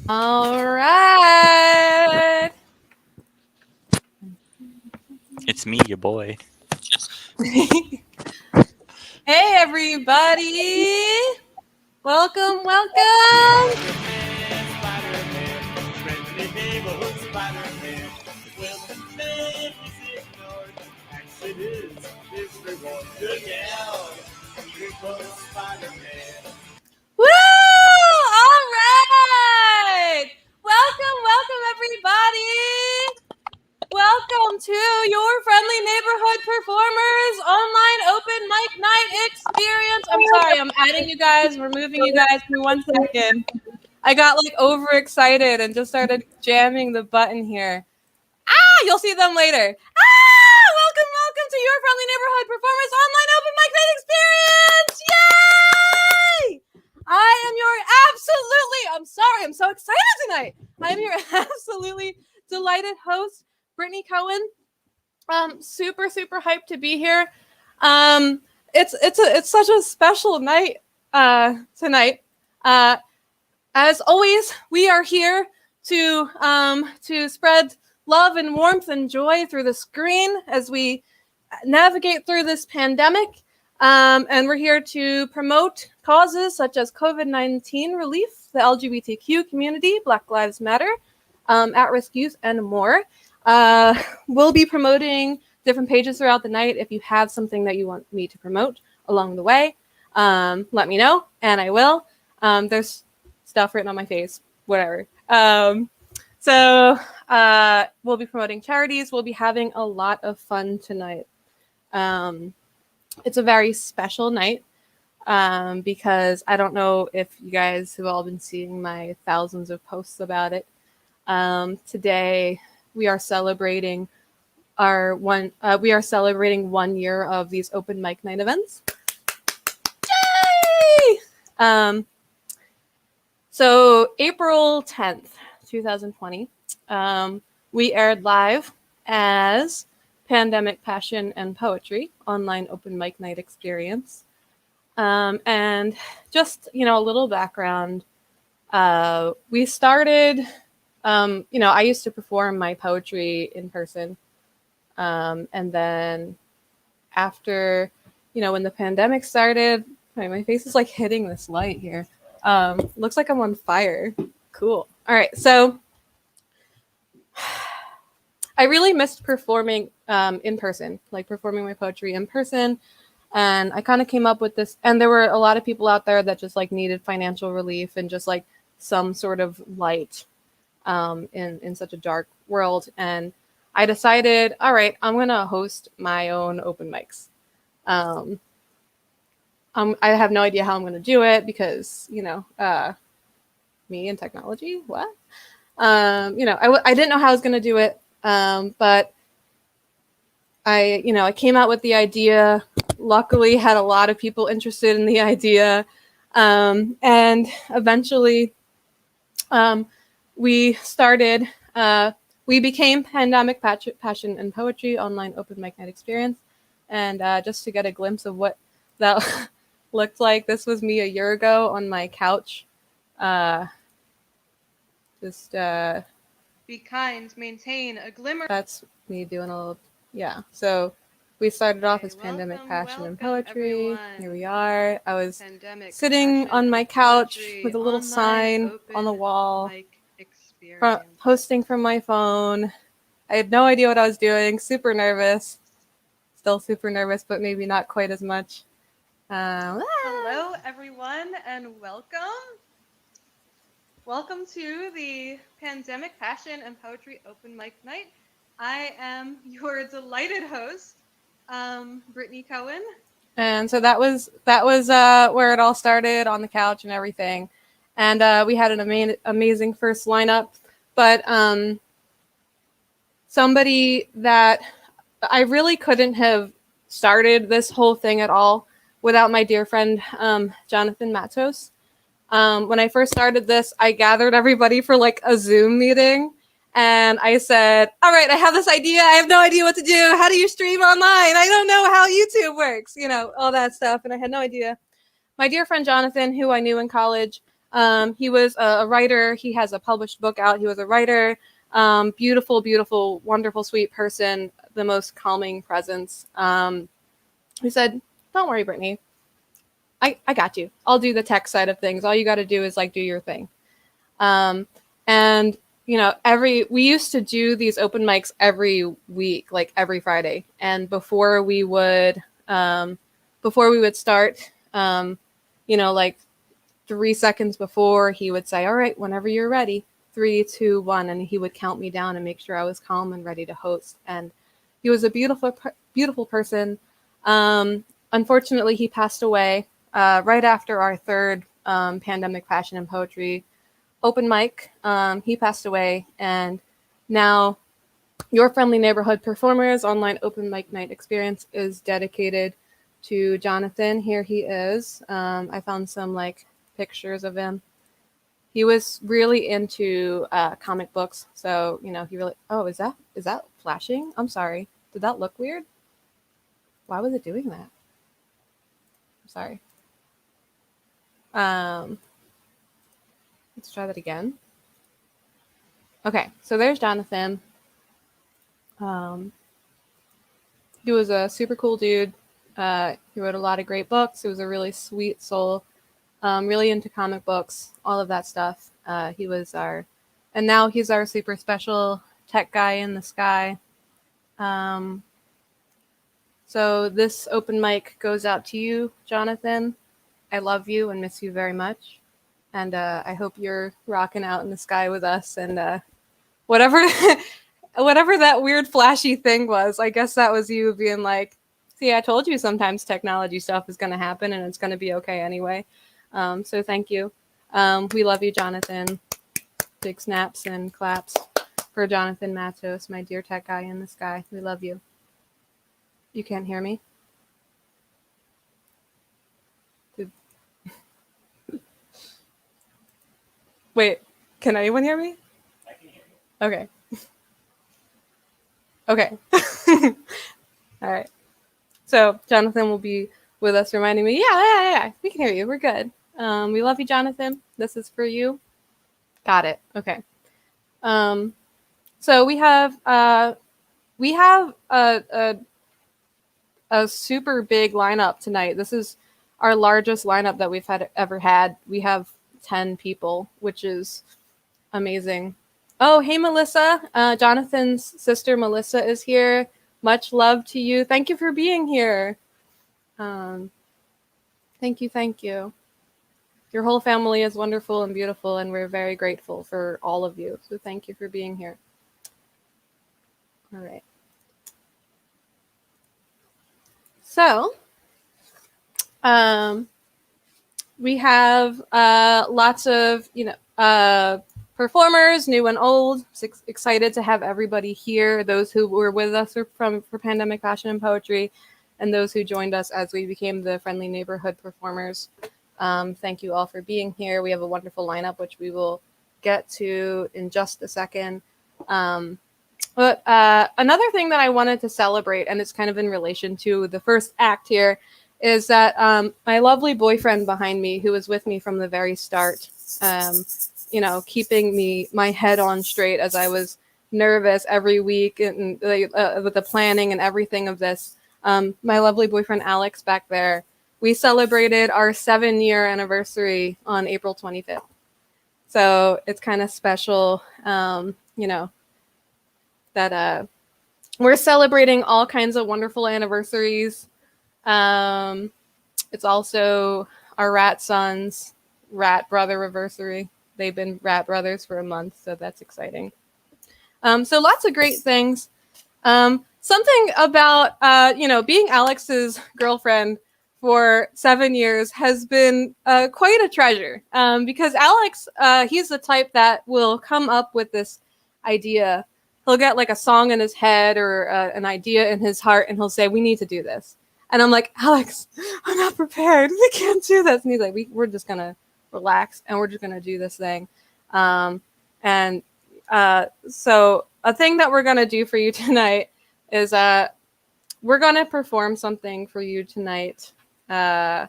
All right. It's me, your boy. Hey, everybody. Welcome, welcome. Spider-Man, friendly neighborhood Spider-Man. When the man is ignored, action is his reward. Look out, here comes Spider-Man. Woo! All right. Welcome, everybody. Welcome to your friendly neighborhood performers online open mic night experience. I'm sorry, I'm adding you guys. We're moving you guys for 1 second. I got like overexcited and just started jamming the button here. You'll see them later. Welcome to your friendly neighborhood performance online open mic night experience. Yay! I am your I'm so excited tonight. I am your absolutely delighted host, Brittany Cohen. Super hyped to be here. It's such a special night tonight. As always, we are here to spread love and warmth and joy through the screen as we navigate through this pandemic. And we're here to promote causes such as COVID-19 relief, the LGBTQ community, Black Lives Matter, at-risk youth, and more. We'll be promoting different pages throughout the night. If you have something that you want me to promote along the way, let me know, and I will. There's stuff written on my face, whatever. So we'll be promoting charities. We'll be having a lot of fun tonight. It's a very special night because I don't know if you guys have all been seeing my thousands of posts about it. Today we are celebrating one year of these open mic night events. Yay! So April 10th, 2020, we aired live as Pandemic Passion and Poetry online open mic night experience. And just, a little background. We started, I used to perform my poetry in person. And then after, when the pandemic started, my face is like hitting this light here. Looks like I'm on fire. Cool. All right. So I really missed performing in person, like performing my poetry in person. And I kind of came up with this, and there were a lot of people out there that just like needed financial relief and just like some sort of light in such a dark world. And I decided, all right, I'm going to host my own open mics. I have no idea how I'm going to do it because, me and technology, what? I didn't know how I was going to do it, but I came out with the idea. Luckily, had a lot of people interested in the idea, and eventually, we started. We became Pandemic Passion and Poetry online open mic night experience, and just to get a glimpse of what that looked like, this was me a year ago on my couch. Be kind, maintain a glimmer. That's me doing a little, yeah. So we started off as Pandemic Passion and Poetry. Everyone. Here we are. I was Pandemic sitting on my couch with a little sign on the wall, posting from my phone. I had no idea what I was doing. Super nervous. Still super nervous, but maybe not quite as much. Hello, everyone, and welcome. Welcome to the Pandemic Passion and Poetry Open Mic Night. I am your delighted host, Brittany Cohen. And so that was where it all started, on the couch and everything. And we had an amazing first lineup. But somebody that I really couldn't have started this whole thing at all without my dear friend, Jonathan Matos. When I first started this, I gathered everybody for like a Zoom meeting. And I said, all right, I have this idea. I have no idea what to do. How do you stream online? I don't know how YouTube works, all that stuff. And I had no idea. My dear friend Jonathan, who I knew in college, He was a writer. He has a published book out. He was a writer. Beautiful, beautiful, wonderful, sweet person. The most calming presence. He said, "Don't worry, Brittany. I got you. I'll do the tech side of things. All you got to do is like do your thing." And you know, we used to do these open mics every week, like every Friday. And before we would start, you know, like 3 seconds before, he would say, "All right, whenever you're ready, 3, 2, 1," and he would count me down and make sure I was calm and ready to host. And he was a beautiful, beautiful person. Unfortunately, he passed away right after our third pandemic passion and poetry open mic. He passed away, and now your friendly neighborhood performers online open mic night experience is dedicated to Jonathan. Here he is. I found some like pictures of him. He was really into comic books, so you know he really. Oh, is that flashing? I'm sorry. Did that look weird? Why was it doing that? I'm sorry. Let's try that again. Okay, so there's Jonathan. He was a super cool dude. He wrote a lot of great books. He was a really sweet soul, really into comic books, all of that stuff. And now he's our super special tech guy in the sky. So this open mic goes out to you, Jonathan. I love you and miss you very much. And I hope you're rocking out in the sky with us. And whatever whatever that weird flashy thing was, I guess that was you being like, "See, I told you sometimes technology stuff is going to happen and it's going to be okay anyway." So thank you. We love you, Jonathan. Big snaps and claps for Jonathan Matos, my dear tech guy in the sky. We love you. You can't hear me? Wait, can anyone hear me? I can hear you. Okay. Okay. All right. So Jonathan will be with us reminding me, yeah, we can hear you. We're good. We love you, Jonathan. This is for you. Got it. Okay. So we have a super big lineup tonight. This is our largest lineup that we've ever had. We have 10 people, which is amazing. Oh, hey, Melissa. Jonathan's sister, Melissa, is here. Much love to you. Thank you for being here. Thank you. Your whole family is wonderful and beautiful, and we're very grateful for all of you. So thank you for being here. All right. So, we have lots of, performers, new and old. Excited to have everybody here, those who were with us for Pandemic Passion and Poetry, and those who joined us as we became the Friendly Neighborhood Performers. Thank you all for being here. We have a wonderful lineup, which we will get to in just a second. But another thing that I wanted to celebrate, and it's kind of in relation to the first act here, is that my lovely boyfriend behind me, who was with me from the very start, keeping my head on straight as I was nervous every week and with the planning and everything of this. My lovely boyfriend, Alex, back there, we celebrated our 7-year anniversary on April 25th. So it's kind of special, that we're celebrating all kinds of wonderful anniversaries. It's also our Rat Sons, Rat Brother anniversary. They've been Rat Brothers for a month, so that's exciting. So lots of great things. Something about, being Alex's girlfriend for 7 years has been quite a treasure, because Alex, he's the type that will come up with this idea. He'll get like a song in his head or an idea in his heart, and he'll say, "We need to do this." And I'm like, "Alex, I'm not prepared. We can't do this." And he's like, we're just going to relax and we're just going to do this thing. So a thing that we're going to do for you tonight is we're going to perform something for you tonight. Thank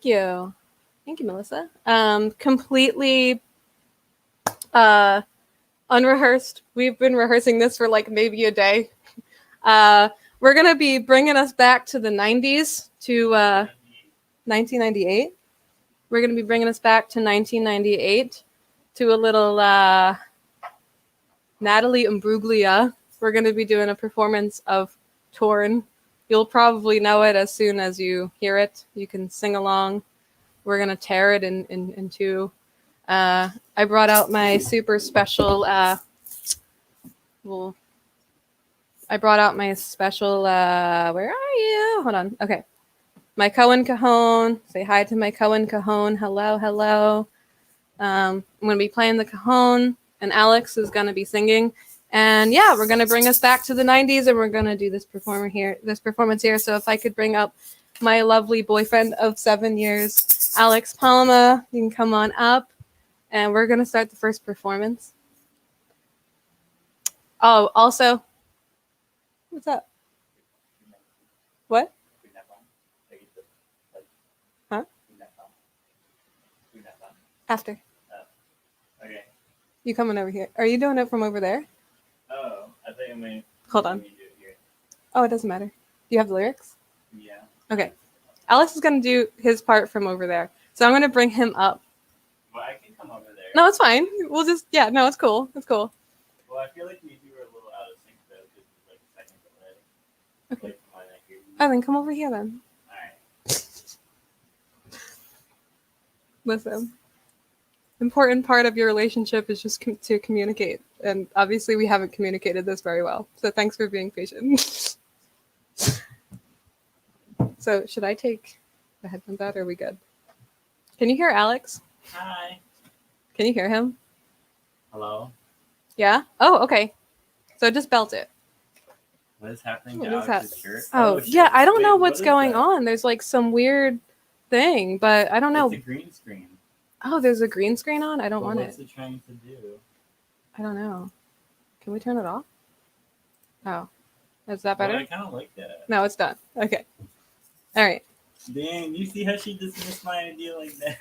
you. Thank you, Melissa. Completely unrehearsed. We've been rehearsing this for like maybe a day. We're gonna be bringing us back to the 90s to 1998. We're gonna be bringing us back to 1998 to a little Natalie Imbruglia. We're gonna be doing a performance of Torn. You'll probably know it as soon as you hear it. You can sing along. We're gonna tear it in two. I brought out my super special. I brought out my special. Where are you? Hold on. Okay, my Cohen Cajon. Say hi to my Cohen Cajon. Hello, hello. I'm gonna be playing the cajon, and Alex is gonna be singing. And yeah, we're gonna bring us back to the 90s, and we're gonna do this performance here. So if I could bring up my lovely boyfriend of 7 years, Alex Palma, you can come on up, and we're gonna start the first performance. Oh, also, what's up? What? Huh? After. Okay. You coming over here? Are you doing it from over there? Oh, I think I may. Hold on. let me do it here. Oh, it doesn't matter. Do you have the lyrics? Yeah. Okay. Alex is going to do his part from over there. So I'm going to bring him up. Well, I can come over there. No, it's fine. We'll just, yeah, no, it's cool. It's cool. Well, I feel like we were a little out of sync though, because it's like a second delay. Okay. Like, from when I hear you. Oh, then come over here then. Alright. Listen. Important part of your relationship is just to communicate. And obviously we haven't communicated this very well. So thanks for being patient. So should I take the headphones out or are we good? Can you hear Alex? Hi. Can you hear him? Hello. Yeah? Oh, okay. So just belt it. What is happening What to is Alex's shirt? Oh, shit. yeah, I don't Wait, know what what's is going that? on. There's like some weird thing, but I don't know. It's a green screen. Oh, there's a green screen on? I don't But want what's it. it trying to do? I don't know. Can we turn it off? Oh. Is that Well, better? I kind of like that. No, it's done. Okay. All right. Dang, you see how she dismissed my idea like that?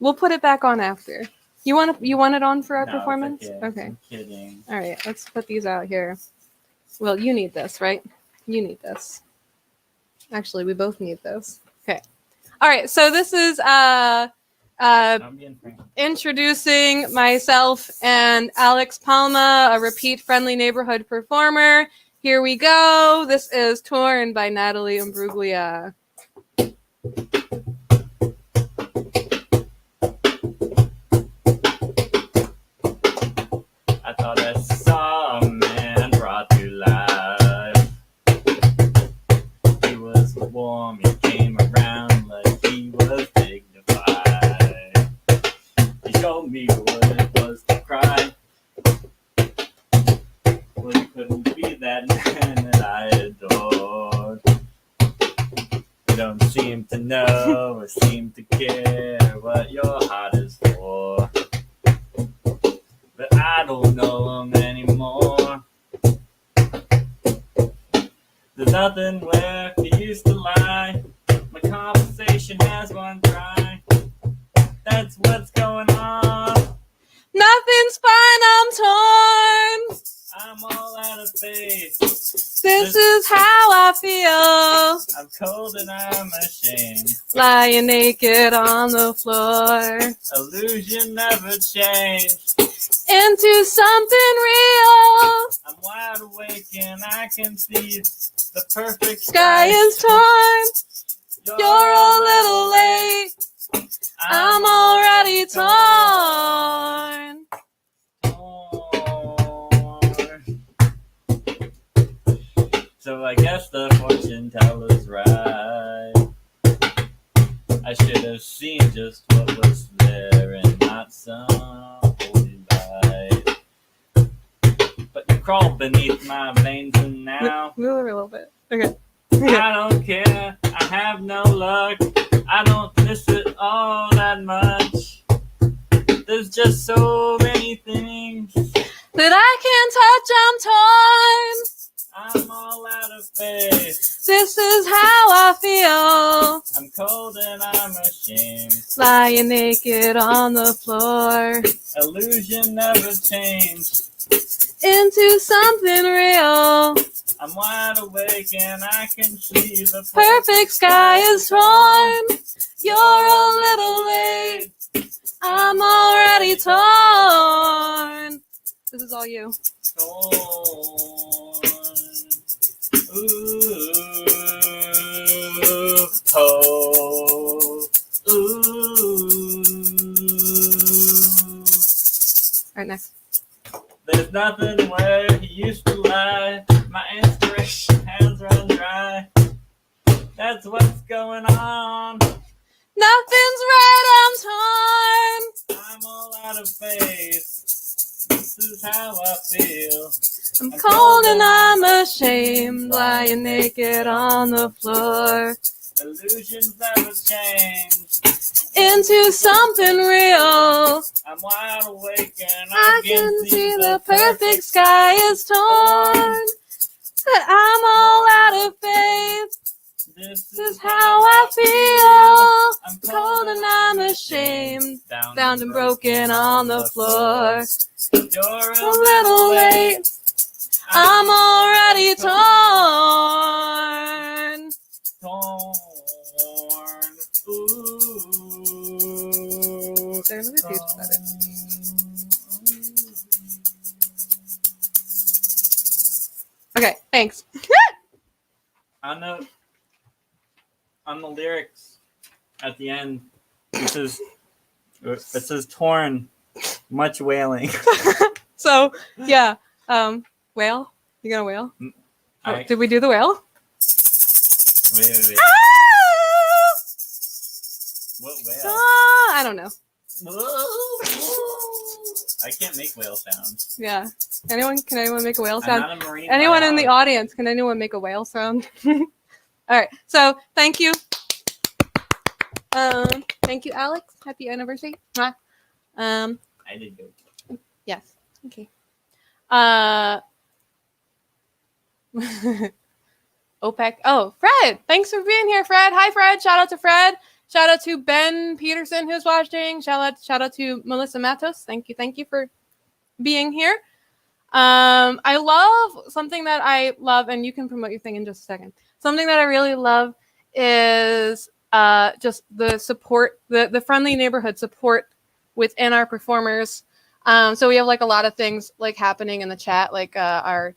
We'll put it back on after. You want it on for our No, it's performance? Okay. I'm kidding. All right. Let's put these out here. Well, you need this, right? You need this. Actually, we both need this. Okay. All right. So this is I'm being frank. introducing myself and Alex Palma, a repeat friendly neighborhood performer. Here we go. This is Torn by Natalie Imbruglia. I thought I saw a man brought to life. He was warm, he came around like he was dignified. He showed me what it was to cry. Well, he couldn't be that man that I adored. You don't seem to know or seem to care what your heart is for. But I don't know him anymore. There's nothing where he used to lie. My conversation has run dry. That's what's going on. Nothing's fine, I'm torn. I'm all out of faith. This is how I feel. I'm cold and I'm ashamed. Lying naked on the floor. Illusion never changed. Into something real. I'm wide awake and I can see the perfect Sky is torn. You're a little late. I'm already torn. So I guess the fortune teller's right. I should have seen just what was there and not some holy light. But you crawl beneath my veins and now Move over a little bit. Okay. I don't care. I have no luck. I don't miss it all that much. There's just so many things That I can't touch, I'm torn. I'm all out of faith. This is how I feel. I'm cold and I'm ashamed. Lying naked on the floor. Illusion never changed. Into something real. I'm wide awake and I can see the Perfect sky is torn. You're a little late. I'm already torn. This is all you. torn. Ooh, oh, ooh. All right, next. There's nothing where he used to lie. My inspiration hands run dry. That's what's going on. Nothing's right, I'm torn. I'm all out of faith. This is how I feel. I'm cold and I'm ashamed, lying naked on the floor. Illusions never change. Into something real. I'm wide awake and I can see the perfect sky is torn. But I'm all out of faith. This This is how I feel. I'm cold and I'm ashamed, bound and broken on the floor. You're A little late. I'm already torn. torn. Ooh. There's a huge about it. Okay, thanks. On the lyrics at the end, it says torn, much wailing. So, yeah. Whale? You got a whale? Oh, did we do the whale? Wait. Ah! What whale? I don't know. I can't make whale sounds. Yeah. Can anyone make a whale I'm sound? not a marine Anyone in the biologist. audience, can anyone make a whale sound? All right. So thank you. Thank you, Alex. Happy anniversary. Mwah. I did go. Yes. Okay. OPEC. Oh, Fred. Thanks for being here, Fred. Hi, Fred. Shout out to Fred. Shout out to Ben Peterson who's watching. Shout out to Melissa Matos. Thank you for being here. I love something that I love, and you can promote your thing in just a second. Something that I really love is just the support, the friendly neighborhood support within our performers. So we have like a lot of things like happening in the chat, like our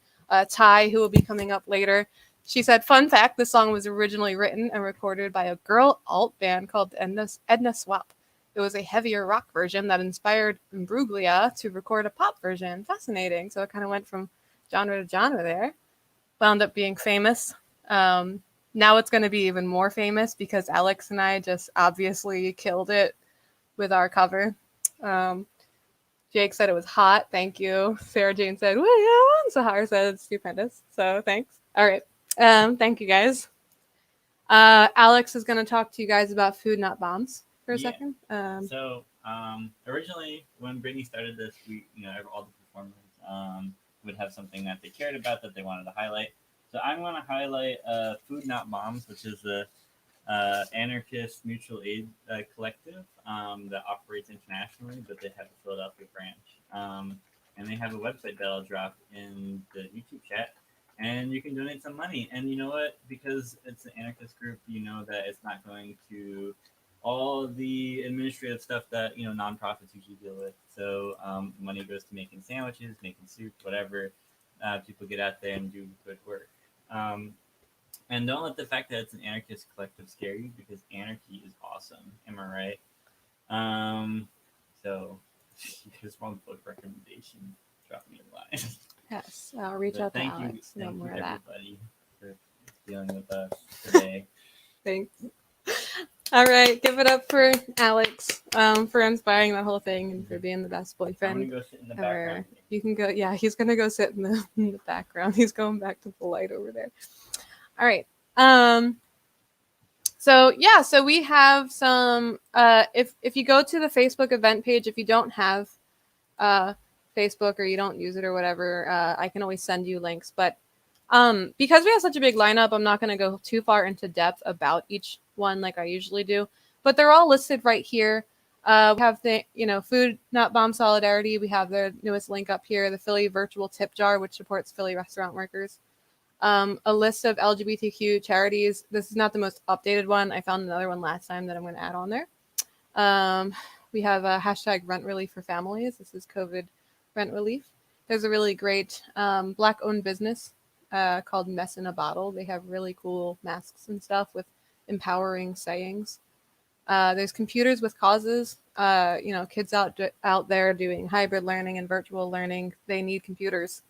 Ty, who will be coming up later. She said, fun fact, this song was originally written and recorded by a girl alt band called Edna Swap. It was a heavier rock version that inspired Imbruglia to record a pop version. Fascinating. So it kind of went from genre to genre there. Wound up being famous. Now it's going to be even more famous because Alex and I just obviously killed it with our cover. Jake said it was hot. Thank you. Sarah Jane said, well, yeah. Sahar said it's stupendous. So thanks. All right. Thank you guys. Alex is going to talk to you guys about food, not bombs for a second. So originally when Brittany started this, all the performers would have something that they cared about that they wanted to highlight. So I'm going to highlight Food Not Bombs, which is the anarchist mutual aid collective that operates internationally, but they have a Philadelphia branch. And they have a website that I'll drop in the YouTube chat. And you can donate some money. And you know what? Because it's an anarchist group, you know that it's not going to all the administrative stuff that, nonprofits usually deal with. So money goes to making sandwiches, making soup, whatever. People get out there and do good work. And don't let the fact that it's an anarchist collective scare you, because anarchy is awesome. Am I right? So here's one book recommendation. Drop me a line. Yes, I'll reach out to Alex. Thank more you, of that. everybody, for dealing with us today. Thanks. All right, give it up for Alex for inspiring that whole thing and for being the best I'm boyfriend. gonna go sit in the background. You can go. Yeah, he's gonna go sit in the background. He's going back to the light over there. All right. So we have some. If you go to the Facebook event page, if you don't have Facebook or you don't use it or whatever, I can always send you links. But Because we have such a big lineup, I'm not going to go too far into depth about each one like I usually do, but they're all listed right here. We have the, Food Not Bomb Solidarity. We have their newest link up here, the Philly Virtual Tip Jar, which supports Philly restaurant workers. A list of LGBTQ charities. This is not the most updated one. I found another one last time that I'm going to add on there. We have a hashtag rent relief for families. This is COVID rent relief. There's a really great Black-owned business called Mess in a Bottle. They have really cool masks and stuff with empowering sayings. There's Computers with Causes. Kids out there doing hybrid learning and virtual learning. They need computers.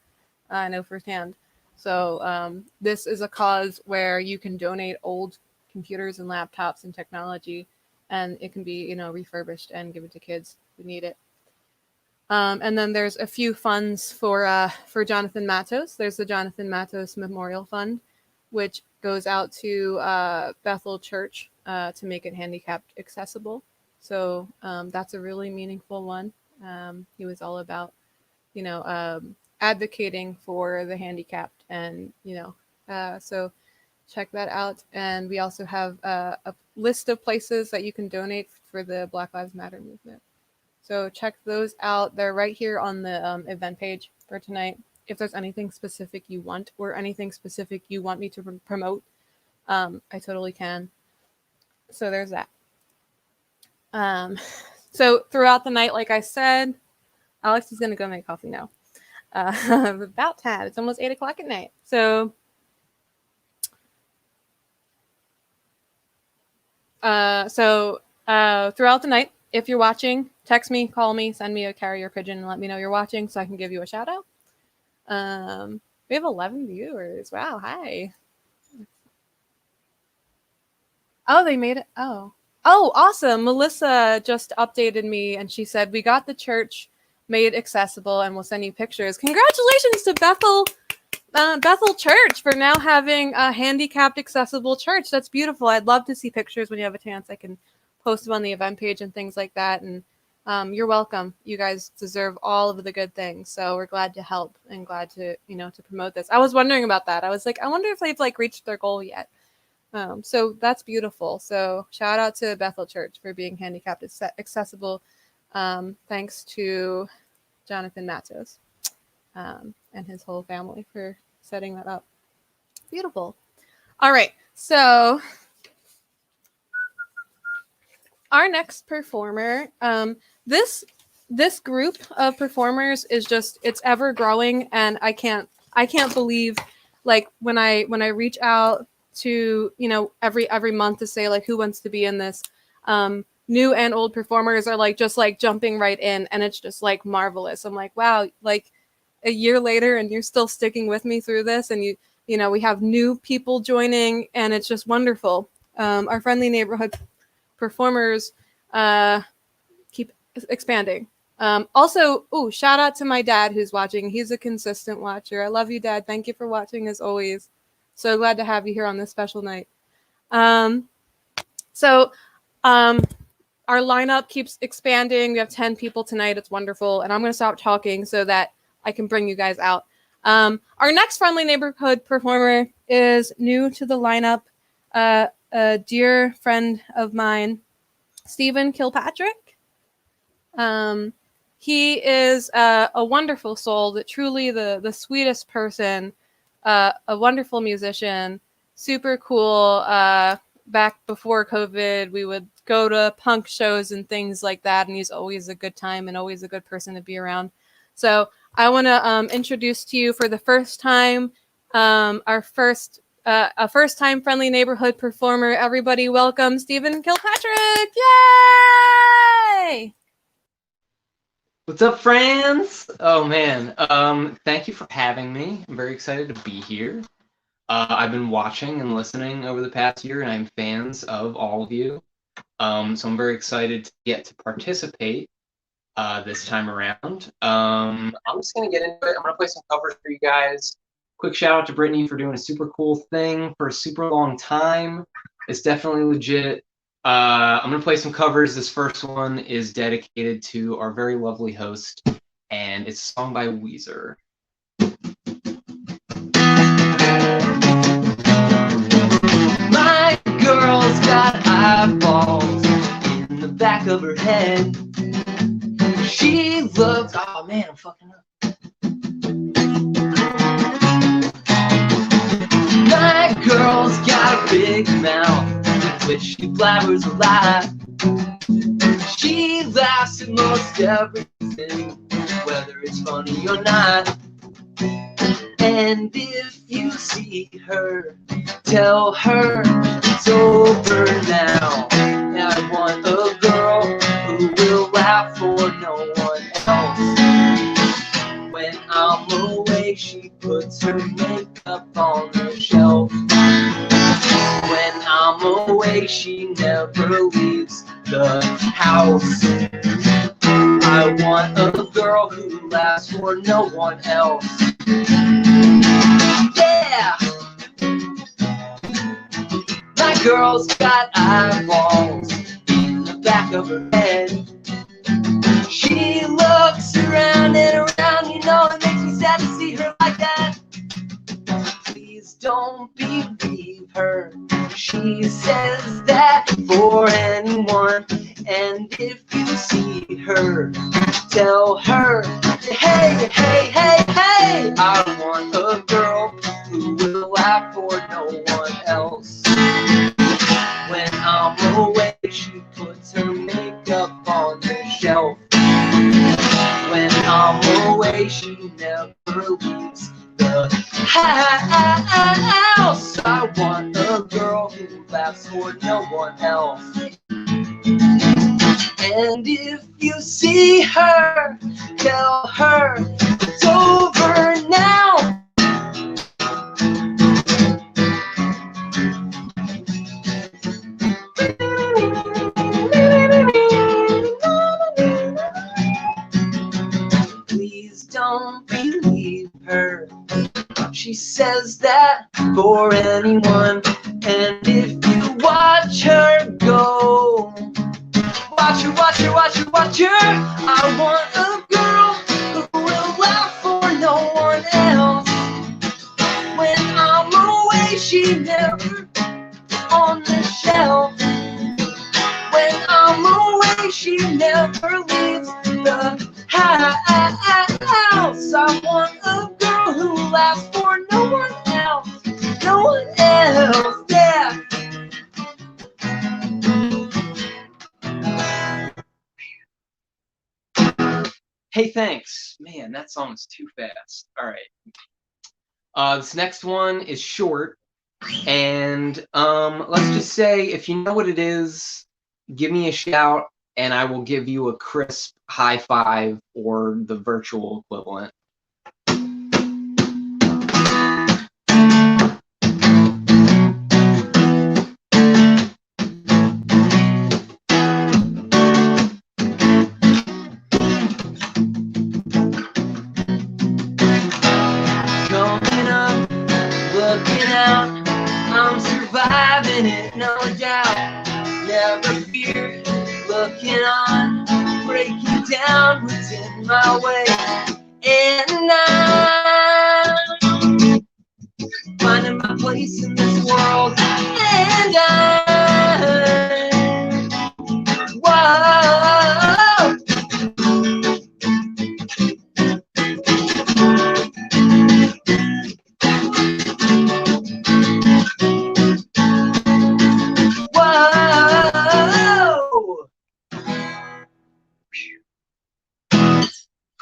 I know firsthand. So this is a cause where you can donate old computers and laptops and technology, and it can be, refurbished and given to kids who need it. And then there's a few funds for Jonathan Matos. There's the Jonathan Matos Memorial Fund, which goes out to Bethel Church to make it handicapped accessible. So that's a really meaningful one. He was all about, advocating for the handicapped, and so check that out. And we also have a list of places that you can donate for the Black Lives Matter movement. So check those out. They're right here on the event page for tonight. If there's anything specific you want, or anything specific you want me to promote, I totally can. So there's that. So throughout the night, like I said, Alex is going to go make coffee now. About time. It's almost 8 o'clock at night. So throughout the night, if you're watching, text me, call me, send me a carrier pigeon, and let me know you're watching so I can give you a shout out. We have 11 viewers. Wow, hi. Oh, they made it. Oh, awesome. Melissa just updated me, and she said, we got the church made accessible and we'll send you pictures. Congratulations to Bethel Church for now having a handicapped accessible church. That's beautiful. I'd love to see pictures when you have a chance. I can post them on the event page and things like that. And you're welcome. You guys deserve all of the good things. So we're glad to help and glad to, to promote this. I was wondering about that. I was like, I wonder if they've reached their goal yet. So that's beautiful. So shout out to Bethel Church for being handicapped accessible. Thanks to Jonathan Matos and his whole family for setting that up. Beautiful. All right. So our next performer, this group of performers is it's ever growing, and I can't believe when I reach out to every month to say who wants to be in this, new and old performers are just jumping right in, and it's just marvelous. I'm like, wow, a year later and you're still sticking with me through this, and we have new people joining, and it's just wonderful. Our friendly neighborhood performers keep expanding. Also, shout out to my dad who's watching. He's a consistent watcher. I love you, Dad. Thank you for watching as always. So glad to have you here on this special night. Our lineup keeps expanding. We have 10 people tonight. It's wonderful. And I'm going to stop talking so that I can bring you guys out. Our next friendly neighborhood performer is new to the lineup. A dear friend of mine, Stephen Kilpatrick. He is a wonderful soul, truly the sweetest person, a wonderful musician, super cool. Back before COVID, we would go to punk shows and things like that, and he's always a good time and always a good person to be around. So I want to introduce to you for the first time a first-time friendly neighborhood performer. Everybody welcome Stephen Kilpatrick. Yay! What's up, friends? Oh, man. Thank you for having me. I'm very excited to be here. I've been watching and listening over the past year, and I'm fans of all of you. So I'm very excited to get to participate this time around. I'm just going to get into it. I'm going to play some covers for you guys. Quick shout out to Brittany for doing a super cool thing for a super long time. It's definitely legit. I'm going to play some covers. This first one is dedicated to our very lovely host, and it's a song by Weezer. eyeballs in the back of her head. She looks, oh man, I'm fucking up. My girl's got a big mouth with which she blabbers a lot. She laughs at most everything, whether it's funny or not. And if you see her, tell her it's over now. I want a girl who will laugh for no one else. When I'm away, she puts her makeup on the shelf. When I'm away, she never leaves the house. I want a girl who laughs for no one else. Yeah! My girl's got eyeballs in the back of her head. She looks around and around, you know it makes me sad to see her like that. Please don't believe her. She says that for anyone. And if you see her, tell her, hey, hey, hey, hey, I want a girl who will laugh for no one else. When I'm away, she puts her makeup on the shelf. When I'm away, she never leaves the house. I want a girl who laughs for no one else. And if you see her, tell her it's over now. Please don't believe her. She says that for anyone. And if you watch her go, watch her, watch her, watch her, watch her. I want a girl who will laugh for no one else. When I'm away, she never on the shelf. When I'm away, she never leaves the house. I want a girl who laughs for no one else. No one else, yeah. Hey, thanks. Man, that song is too fast. All right. This next one is short. And let's just say, if you know what it is, give me a shout, and I will give you a crisp high five or the virtual equivalent. Surviving it, no doubt. Never fear, looking on, breaking down what's in my way. And I'm finding my place in this world. And whoa.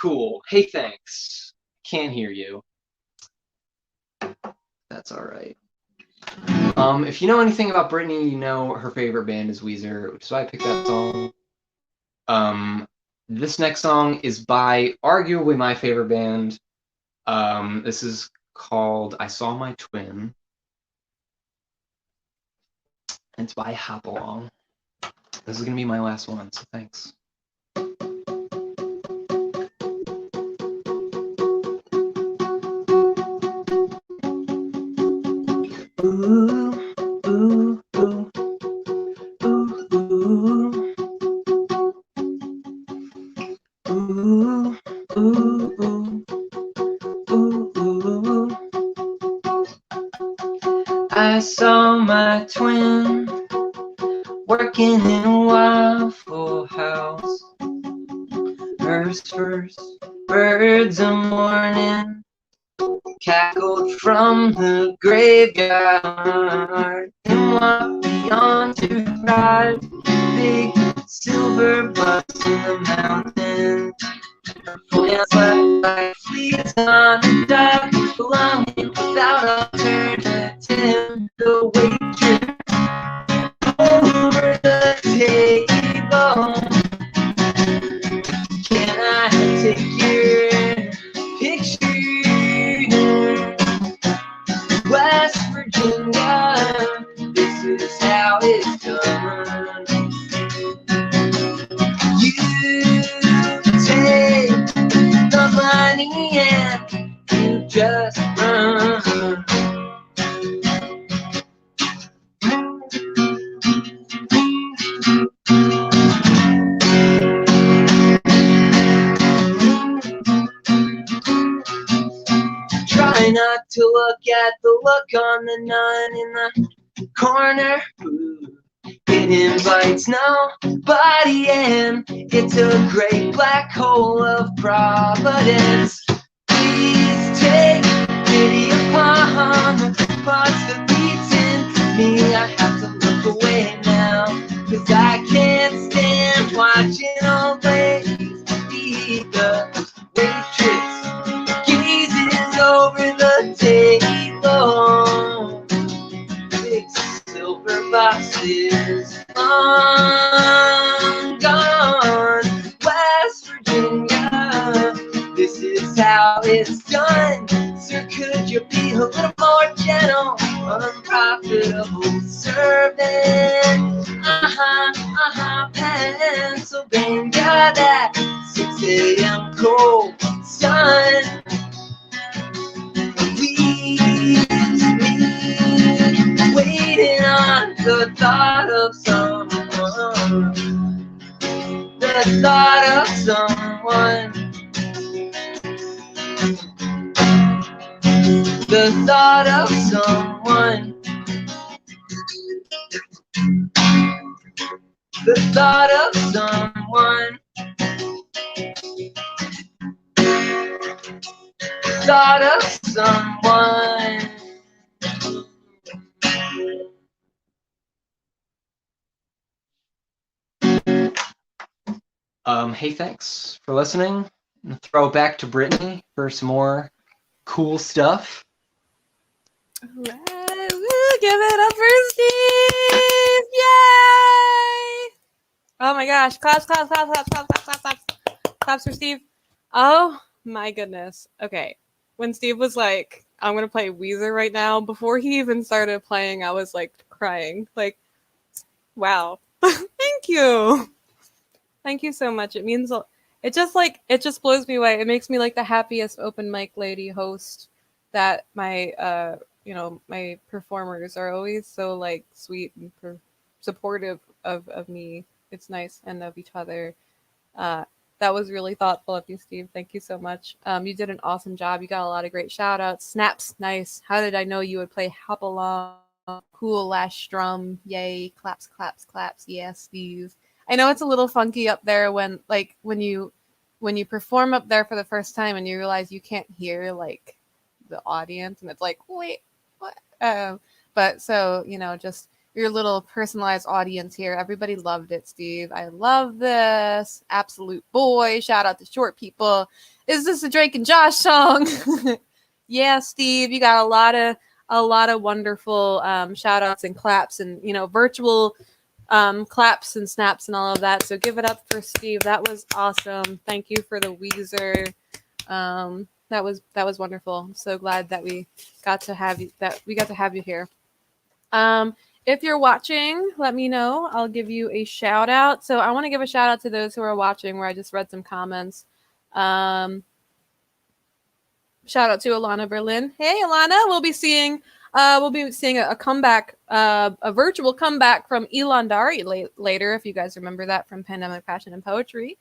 Cool. Hey, thanks. Can't hear you. That's all right. If you know anything about Britney, you know her favorite band is Weezer, which is why I picked that song. This next song is by arguably my favorite band. This is called I Saw My Twin. It's by Hopalong. This is going to be my last one, so thanks. Ooh, ooh, ooh, ooh, ooh, ooh, ooh, ooh, ooh. I saw my twin working in a Waffle House. First birds of morning cackled from the graveyard and walked beyond to ride big silver bus in the mountains. Plants left like fleas on the dock, belonging without alternative. The waitress over the table. Can I take your picture? West Virginia, this is how it's done. You take the money and you just run. Try not to look at the look on the nun in the corner. It invites nobody in. It's a great black hole of providence. Please take pity upon the parts that beats into me. I have to look away now, 'cause I can't stand watching old ladies eat. The waitress gazes over the table. Big silver boxes long gone. West Virginia, this is how it's done. Sir, could you be a little more gentle? Unprofitable servant. Pennsylvania, that 6 a.m. cold sun. Leaves me waiting on the thought of someone. The thought of someone. The thought of someone. The thought of someone. Thought of someone. Hey, thanks for listening. I'm gonna throw it back to Brittany for some more cool stuff. All right, woo, give it up for Steve! Yay! Oh my gosh, claps, claps, claps, claps, claps, claps, claps, claps, claps for Steve. Oh my goodness. Okay, when Steve was like, I'm gonna play Weezer right now, before he even started playing, I was like crying. Like, wow. Thank you. Thank you so much. It means it just blows me away. It makes me like the happiest open mic lady host that my my performers are always so like sweet and supportive of me. It's nice, and of each other. That was really thoughtful of you, Steve. Thank you so much. You did an awesome job. You got a lot of great shout outs. Snaps, nice. How did I know you would play Hop Along? Cool last strum. Yay. Claps, claps, claps. Yes, Steve. I know it's a little funky up there when you perform up there for the first time and you realize you can't hear like the audience, and it's like, wait, what? But so, just your little personalized audience here. Everybody loved it, Steve. I love this. Absolute boy. Shout out to Short People. Is this a Drake and Josh song? Yeah, Steve, you got a lot of wonderful shout outs and claps and virtual claps and snaps and all of that. So give it up for Steve. That was awesome. Thank you for the Weezer. That was wonderful. I'm so glad that we got to have you here. If you're watching, let me know. I'll give you a shout out. So I want to give a shout out to those who are watching, where I just read some comments. Shout out to Alana Berlin. Hey, Alana, we'll be seeing a comeback, a virtual comeback from Elon Dari later, if you guys remember that from Pandemic Passion and Poetry.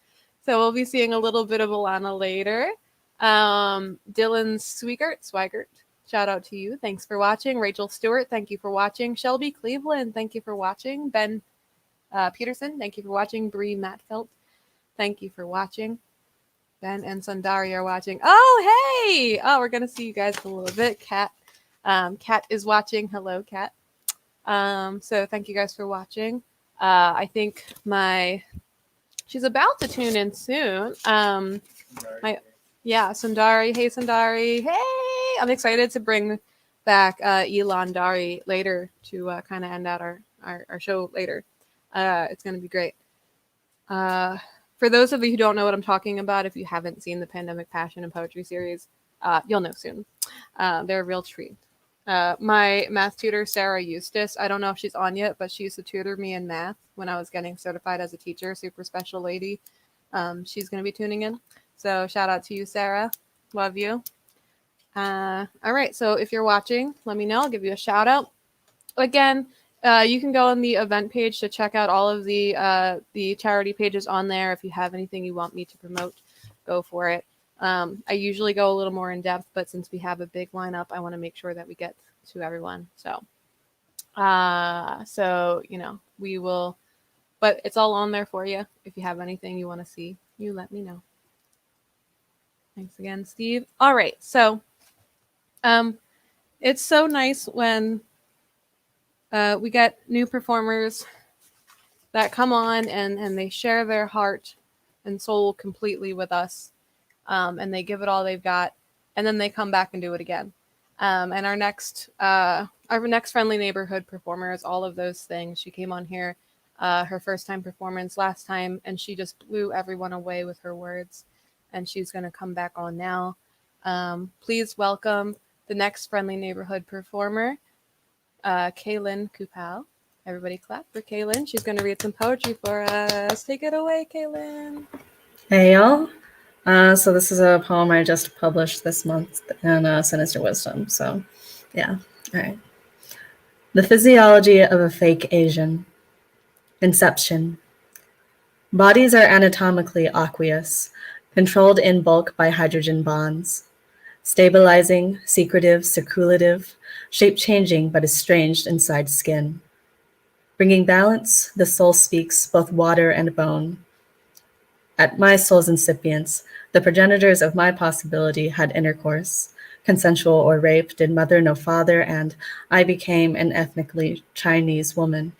So we'll be seeing a little bit of Alana later. Dylan Swigert, shout out to you. Thanks for watching. Rachel Stewart, thank you for watching. Shelby Cleveland, thank you for watching. Ben Peterson, thank you for watching. Bree Matfelt, thank you for watching. Ben and Sundari are watching. Oh, hey! Oh, we're gonna see you guys in a little bit. Kat is watching. Hello, Kat. So thank you guys for watching. I think she's about to tune in soon. Sundari. Hey, Sundari. Hey! I'm excited to bring back Elon Dari later to kind of end out our show later. It's going to be great. For those of you who don't know what I'm talking about, if you haven't seen the Pandemic Passion and Poetry series, you'll know soon. They're a real treat. My math tutor, Sarah Eustace, I don't know if she's on yet, but she used to tutor me in math when I was getting certified as a teacher, super special lady. She's going to be tuning in. So shout out to you, Sarah. Love you. All right. So if you're watching, let me know. I'll give you a shout out. Again, you can go on the event page to check out all of the charity pages on there. If you have anything you want me to promote, go for it. I usually go a little more in depth, but since we have a big lineup, I want to make sure that we get to everyone. So we will, but it's all on there for you. If you have anything you want to see, you let me know. Thanks again, Steve. All right. So, it's so nice when we get new performers that come on and they share their heart and soul completely with us, and they give it all they've got, and then they come back and do it again. And our next friendly neighborhood performer is all of those things. She came on here, her first time performance last time, and she just blew everyone away with her words. And she's going to come back on now. Please welcome the next friendly neighborhood performer, Kaylin Kupal. Everybody clap for Kaylin. She's going to read some poetry for us. Take it away, Kaylin. Hey, y'all. So this is a poem I just published this month in Sinister Wisdom. So, yeah. All right. The Physiology of a Fake Asian. Inception. Bodies are anatomically aqueous, controlled in bulk by hydrogen bonds. Stabilizing, secretive, circulative, shape-changing but estranged inside skin. Bringing balance, the soul speaks both water and bone. At my soul's incipience, the progenitors of my possibility had intercourse. Consensual or rape, did mother know father, and I became an ethnically Chinese woman.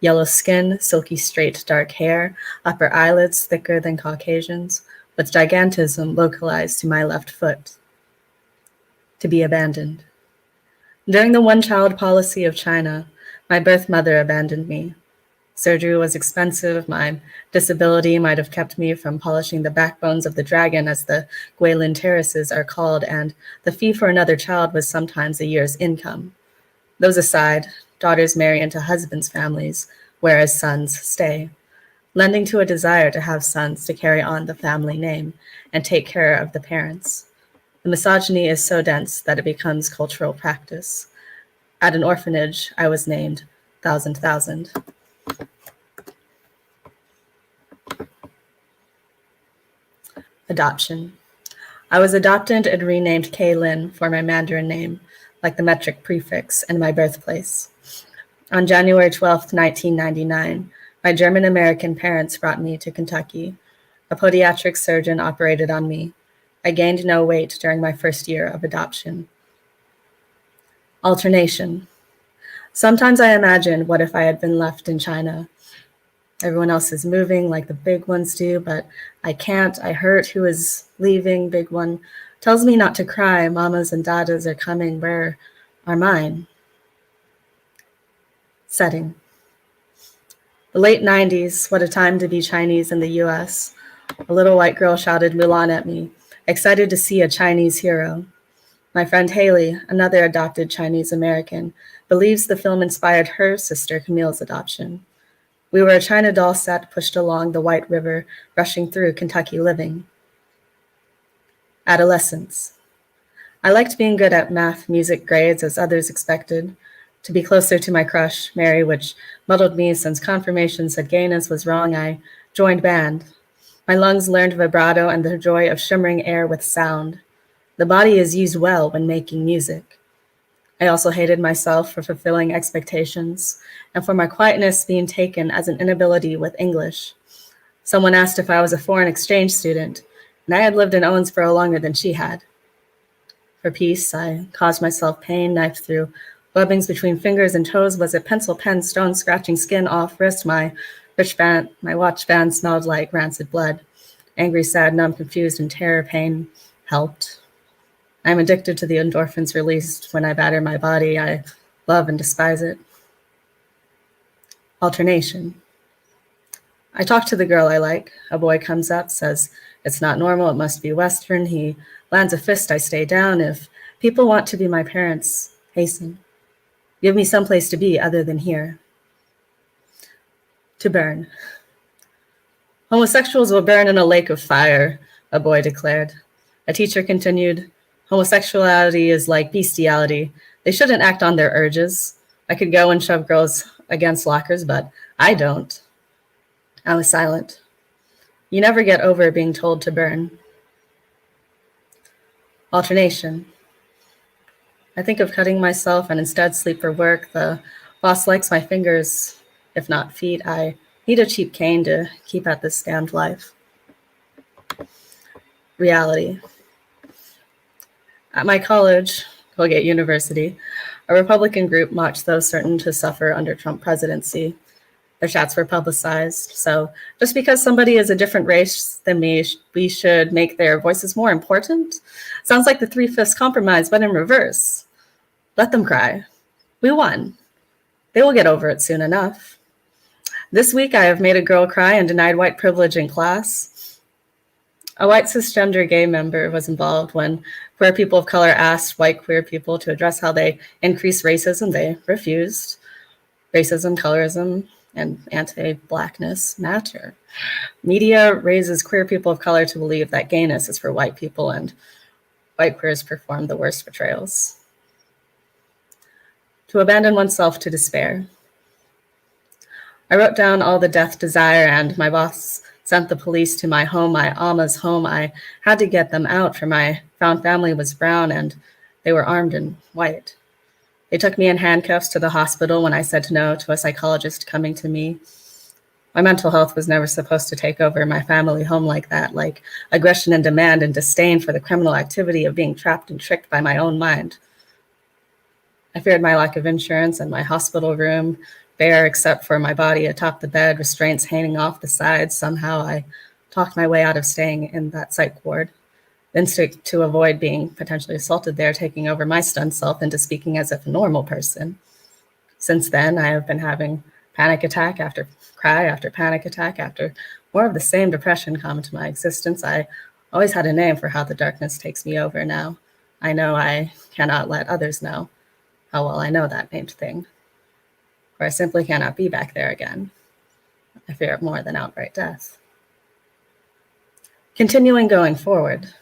Yellow skin, silky straight dark hair, upper eyelids thicker than Caucasians, with gigantism localized to my left foot. To be abandoned. During the one-child policy of China, my birth mother abandoned me. Surgery was expensive. My disability might have kept me from polishing the backbones of the dragon, as the Guilin terraces are called, and the fee for another child was sometimes a year's income. Those aside, daughters marry into husbands' families, whereas sons stay, lending to a desire to have sons to carry on the family name and take care of the parents. The misogyny is so dense that it becomes cultural practice. At an orphanage, I was named Thousand. Adoption. I was adopted and renamed Kaylin for my Mandarin name, like the metric prefix, and my birthplace. On January 12th, 1999, my German-American parents brought me to Kentucky. A podiatric surgeon operated on me. I gained no weight during my first year of adoption. Alternation. Sometimes I imagine, what if I had been left in China? Everyone else is moving like the big ones do, but I can't. I hurt. Who is leaving? Big one tells me not to cry. Mamas and dadas are coming. Where are mine? Setting. The late 90s, what a time to be Chinese in the US. A little white girl shouted Mulan at me, excited to see a Chinese hero. My friend Haley, another adopted Chinese American, believes the film inspired her sister Camille's adoption. We were a China doll set pushed along the White River, rushing through Kentucky living. Adolescence. I liked being good at math, music, grades, as others expected. To be closer to my crush, Mary, which muddled me since confirmation said gayness was wrong, I joined band. My lungs learned vibrato and the joy of shimmering air with sound. The body is used well when making music. I also hated myself for fulfilling expectations and for my quietness being taken as an inability with English. Someone asked if I was a foreign exchange student, and I had lived in Owensboro longer than she had. For peace, I caused myself pain, knifed through webbings between fingers and toes. Was it pencil, pen, stone, scratching skin off wrist? My watch band smelled like rancid blood. Angry, sad, numb, confused, and terror pain helped. I'm addicted to the endorphins released when I batter my body. I love and despise it. Alternation. I talk to the girl I like. A boy comes up, says, it's not normal, it must be Western. He lands a fist, I stay down. If people want to be my parents, hasten. Give me someplace to be other than here. To burn. Homosexuals will burn in a lake of fire, a boy declared. A teacher continued, homosexuality is like bestiality. They shouldn't act on their urges. I could go and shove girls against lockers, but I don't. I was silent. You never get over being told to burn. Alternation. I think of cutting myself and instead sleep for work. The boss likes my fingers, if not feet. I need a cheap cane to keep at this damned life. Reality. At my college, Colgate University, a Republican group mocked those certain to suffer under Trump presidency. Their chats were publicized. So just because somebody is a different race than me, we should make their voices more important? Sounds like the 3/5 compromise, but in reverse. Let them cry. We won. They will get over it soon enough. This week, I have made a girl cry and denied white privilege in class. A white cisgender gay member was involved when queer people of color asked white queer people to address how they increase racism. They refused. Racism, colorism, and anti-Blackness matter. Media raises queer people of color to believe that gayness is for white people, and white queers perform the worst betrayals. To abandon oneself to despair. I wrote down all the death desire, and my boss sent the police to my home, my Alma's home. I had to get them out, for my found family was brown, and they were armed and white. They took me in handcuffs to the hospital when I said no to a psychologist coming to me. My mental health was never supposed to take over my family home like that, like aggression and demand and disdain for the criminal activity of being trapped and tricked by my own mind. I feared my lack of insurance and my hospital room, bare except for my body atop the bed, restraints hanging off the sides. Somehow I talked my way out of staying in that psych ward. The instinct to avoid being potentially assaulted there, taking over my stunned self into speaking as if a normal person. Since then, I have been having panic attack after cry after panic attack after more of the same depression come into my existence. I always had a name for how the darkness takes me over now. I know I cannot let others know how well I know that named thing, or I simply cannot be back there again. I fear it more than outright death. Continuing going forward.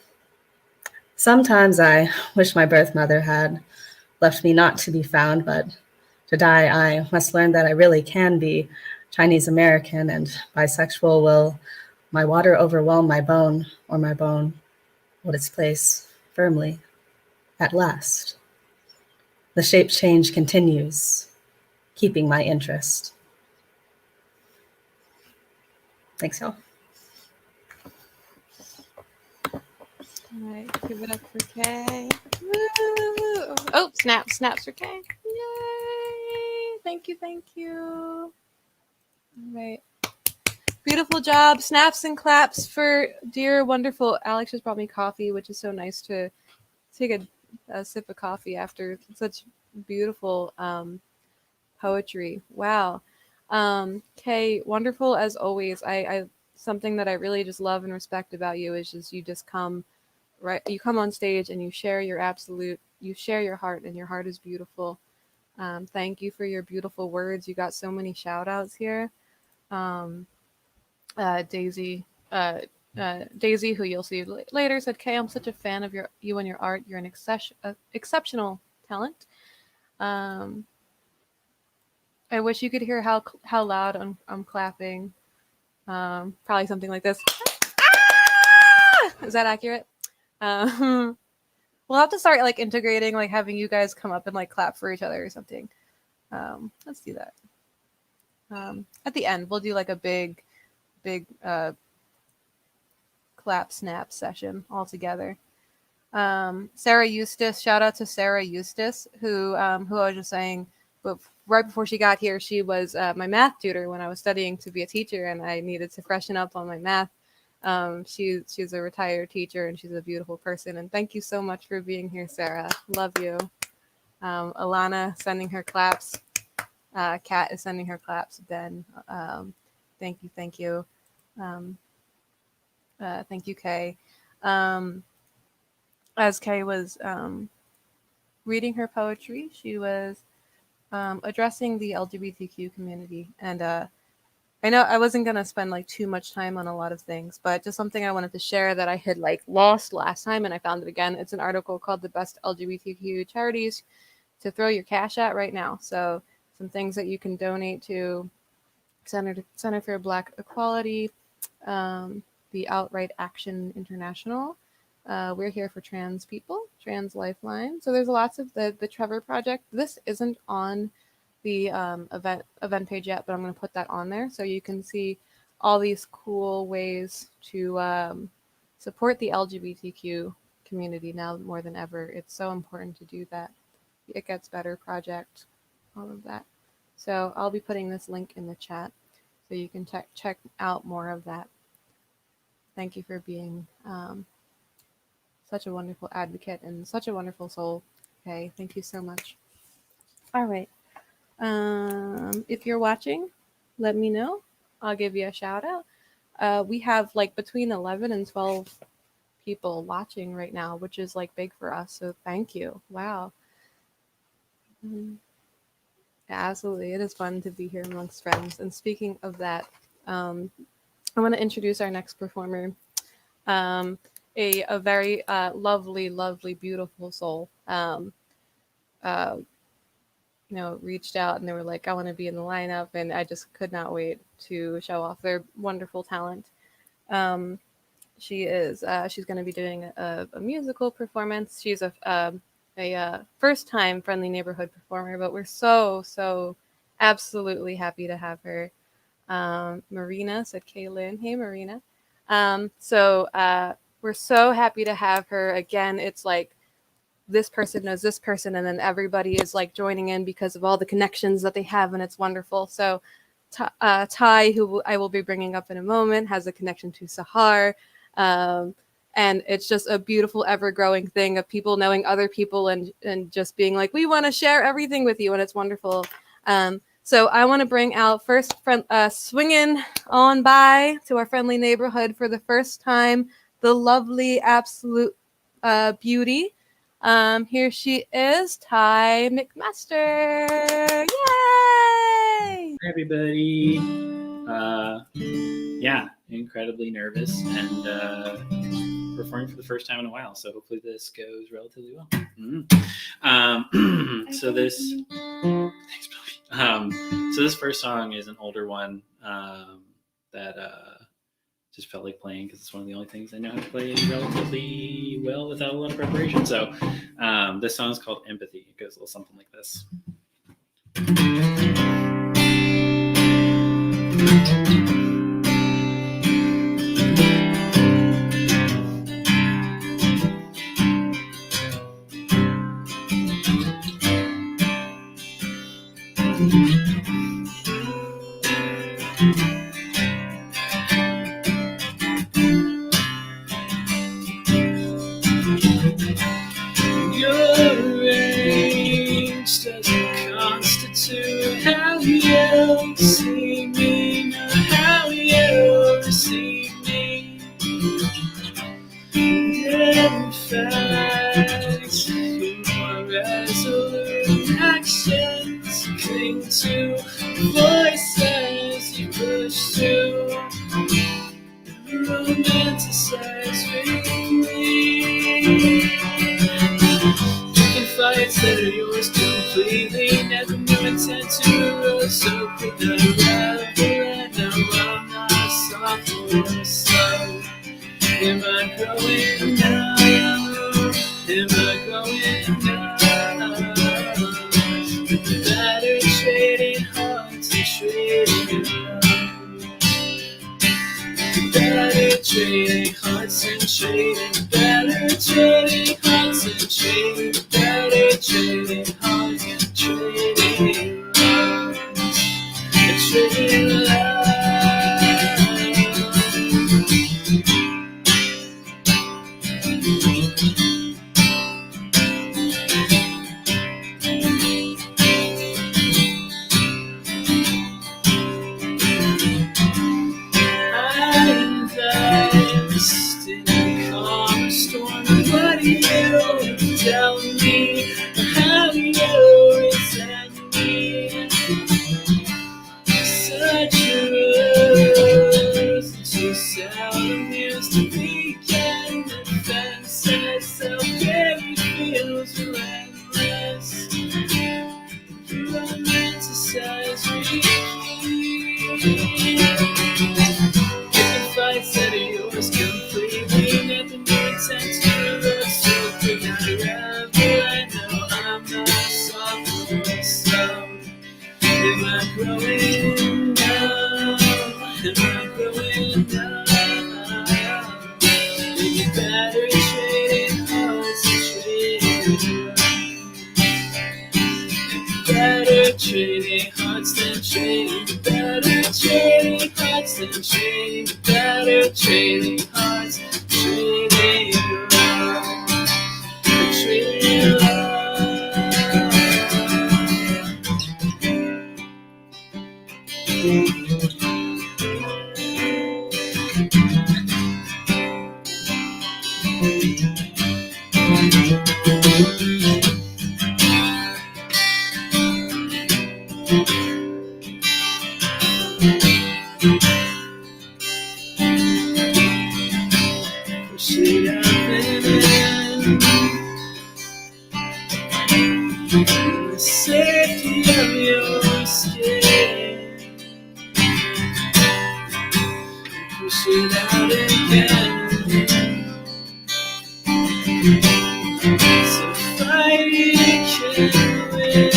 Sometimes I wish my birth mother had left me not to be found, but to die, I must learn that I really can be Chinese American and bisexual. Will my water overwhelm my bone, or my bone hold its place firmly at last? The shape change continues, keeping my interest. Thanks, y'all. All right, give it up for Kay. Woo! Oh, snaps for Kay. Yay! Thank you. All right. Beautiful job. Snaps and claps for dear, wonderful Alex just brought me coffee, which is so nice to take a sip of coffee after such beautiful poetry. Wow. Kay, wonderful as always. I something that I really just love and respect about you is just you come on stage and you share your heart, and your heart is beautiful. Thank you for your beautiful words. You got so many shout outs here. Daisy, who you'll see later, said, Kay, I'm such a fan of you and your art. You're an exceptional talent. I wish you could hear how loud I'm clapping. Probably something like this. Ah! Is that accurate? We'll have to start like integrating, like having you guys come up and like clap for each other or something. Let's do that. At the end, we'll do like a big clap snap session all together. Sarah Eustace, shout out to Sarah Eustace, who I was just saying, but right before she got here, she was my math tutor when I was studying to be a teacher, and I needed to freshen up on my math. She's a retired teacher, and she's a beautiful person. And thank you so much for being here, Sarah. Love you. Alana sending her claps. Kat is sending her claps. Ben, thank you. Thank you, Kay. As Kay was reading her poetry, she was addressing the LGBTQ community. And I know I wasn't going to spend like too much time on a lot of things, but just something I wanted to share that I had like lost last time and I found it again. It's an article called The Best LGBTQ Charities to Throw Your Cash At right now. So some things that you can donate to: Center for Black Equality, the Outright Action International. We're here for trans people, Trans Lifeline. So there's lots of the Trevor Project. This isn't on the event page yet, but I'm going to put that on there so you can see all these cool ways to support the LGBTQ community now more than ever. It's so important to do that. It Gets Better Project, all of that. So I'll be putting this link in the chat so you can check out more of that. Thank you for being such a wonderful advocate and such a wonderful soul. Okay, thank you so much. All right. If you're watching, let me know. I'll give you a shout out. We have like between 11 and 12 people watching right now, which is like big for us. So thank you. Wow. Yeah, absolutely. It is fun to be here amongst friends. And speaking of that, I want to introduce our next performer. A very lovely, beautiful soul. Reached out and they were like, I want to be in the lineup, and I just could not wait to show off their wonderful talent. She's going to be doing a musical performance. She's a first-time Friendly Neighborhood performer, but we're so absolutely happy to have her. Marina, said Kaylin. Hey, Marina. We're so happy to have her. Again, it's like this person knows this person, and then everybody is like joining in because of all the connections that they have, and it's wonderful. So Ty, who I will be bringing up in a moment, has a connection to Sahar. And it's just a beautiful, ever-growing thing of people knowing other people and just being like, we want to share everything with you, and it's wonderful. So I want to bring out first swinging on by to our Friendly Neighborhood for the first time, the lovely, absolute beauty. Here she is, Ty McMaster. Yay! Hi, everybody. Yeah, incredibly nervous and performing for the first time in a while. So hopefully this goes relatively well. So this, thanks, Bobby. So this first song is an older one that just felt like playing because it's one of the only things I know how to play relatively well without a lot of preparation. So this song is called Empathy. It goes a little something like this. Your age doesn't constitute how you see me, nor how you receive me. And in fact, your resolute actions cling to voices you push to romanticize me. Picking fights that are yours completely, never knew intent to erode, so could I rather, and now I'm not a sophomore, so am I growing now? Am I trading, better trading hearts and trading, better trading hearts and trading love, and trading love. What do you tell me? How do you resent me? Such a rose, too seldom used to begin. Defense self-carry feels relentless. You romanticize me. If fights that are yours completely, nothing more intense to love, so good not around me. I know I'm not soft or slow. Am I growing up? Am I growing up? Maybe better trading hearts and trading love. Better trading hearts than trading. Better trading hearts than trading. Better trading hearts than trading love. Trading love. Shit I've been in, the safety of your skin. Push it out again. So fight it can win.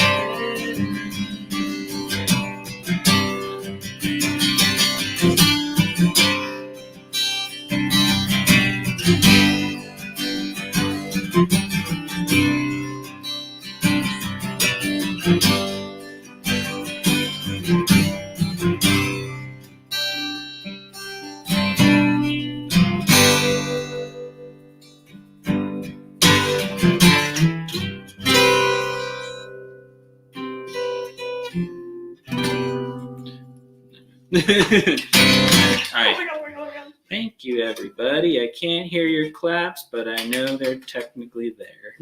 All right. Thank you, everybody. I can't hear your claps, but I know they're technically there.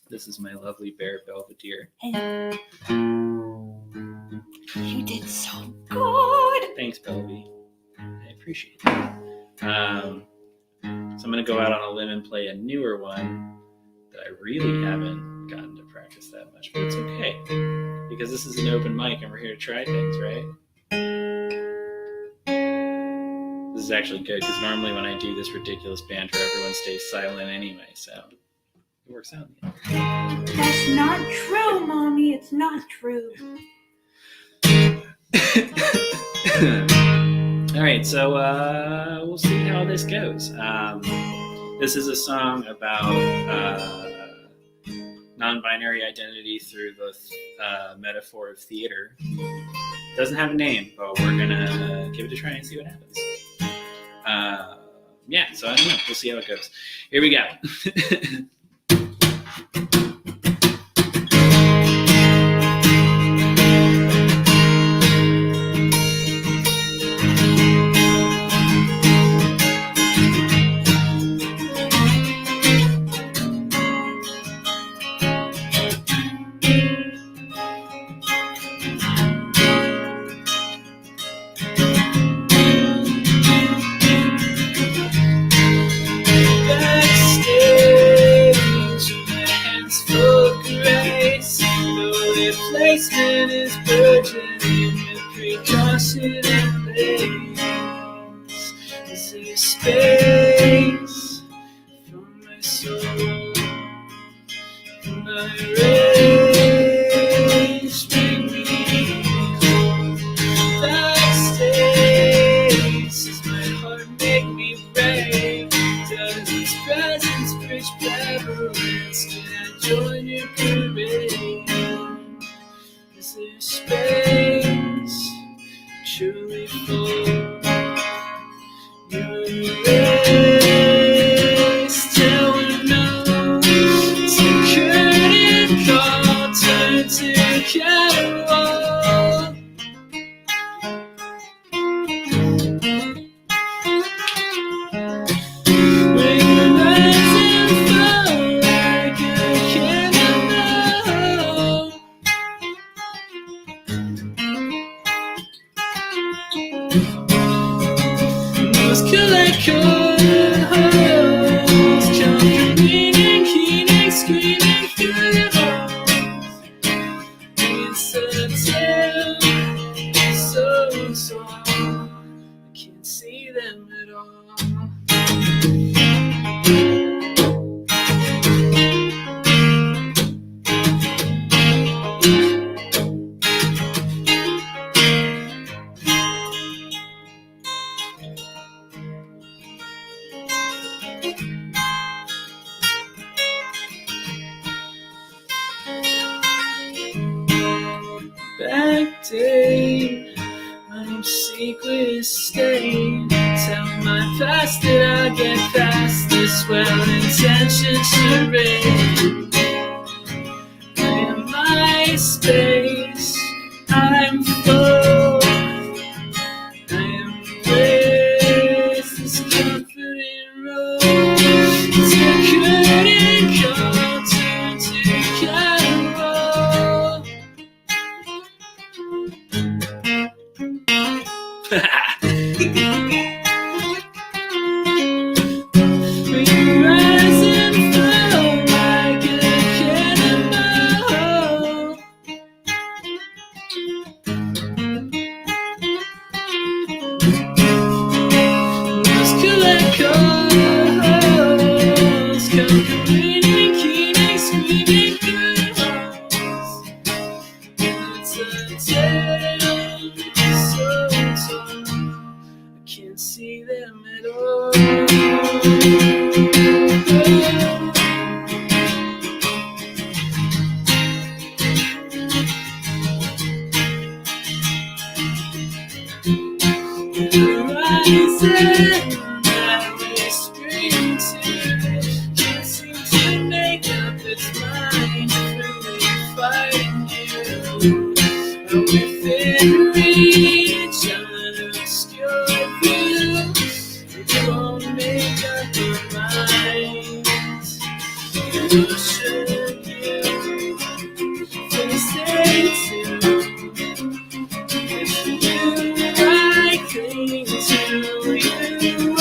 This is my lovely bear Belvedere. You did so good. Thanks, Belvy. I appreciate it. So I'm going to go out on a limb and play a newer one that I really haven't gotten to practice that much, but it's okay because this is an open mic and we're here to try things, right? This is actually good because normally when I do this ridiculous banter, everyone stays silent anyway, so it works out. That's not true, Mommy. It's not true. All right, so we'll see how this goes. This is a song about non-binary identity through the metaphor of theater. Doesn't have a name, but we're gonna give it a try and see what happens. Yeah, so I don't know. We'll see how it goes. Here we go. Backstage These presents, rich prevalence. Can I join your parade? Is there space truly for your race? Tell one knows the curtain call turn to caterwaul. When the rising fall like a cannonball. Those collect calls come careening, keening, screaming through the halls. It's a tale so small, I can't see them at all. Backdate, I'm secret state. Tell my past that I get past this well-intentioned charade. I am my space, I'm full. I am the place, this comforting road. It's a curtain call turn to caterwaul. We rise and fall like a cannonball. Those collect calls come careening, keening, screaming through the halls. It's a tale so tall, I can't see them at all. Horizon, I whispering to it, can't seem to make up its mind. Really fighting you, but within reach, an obscure view. It won't make up your mind. The ocean you face into. With you, I cling to you, I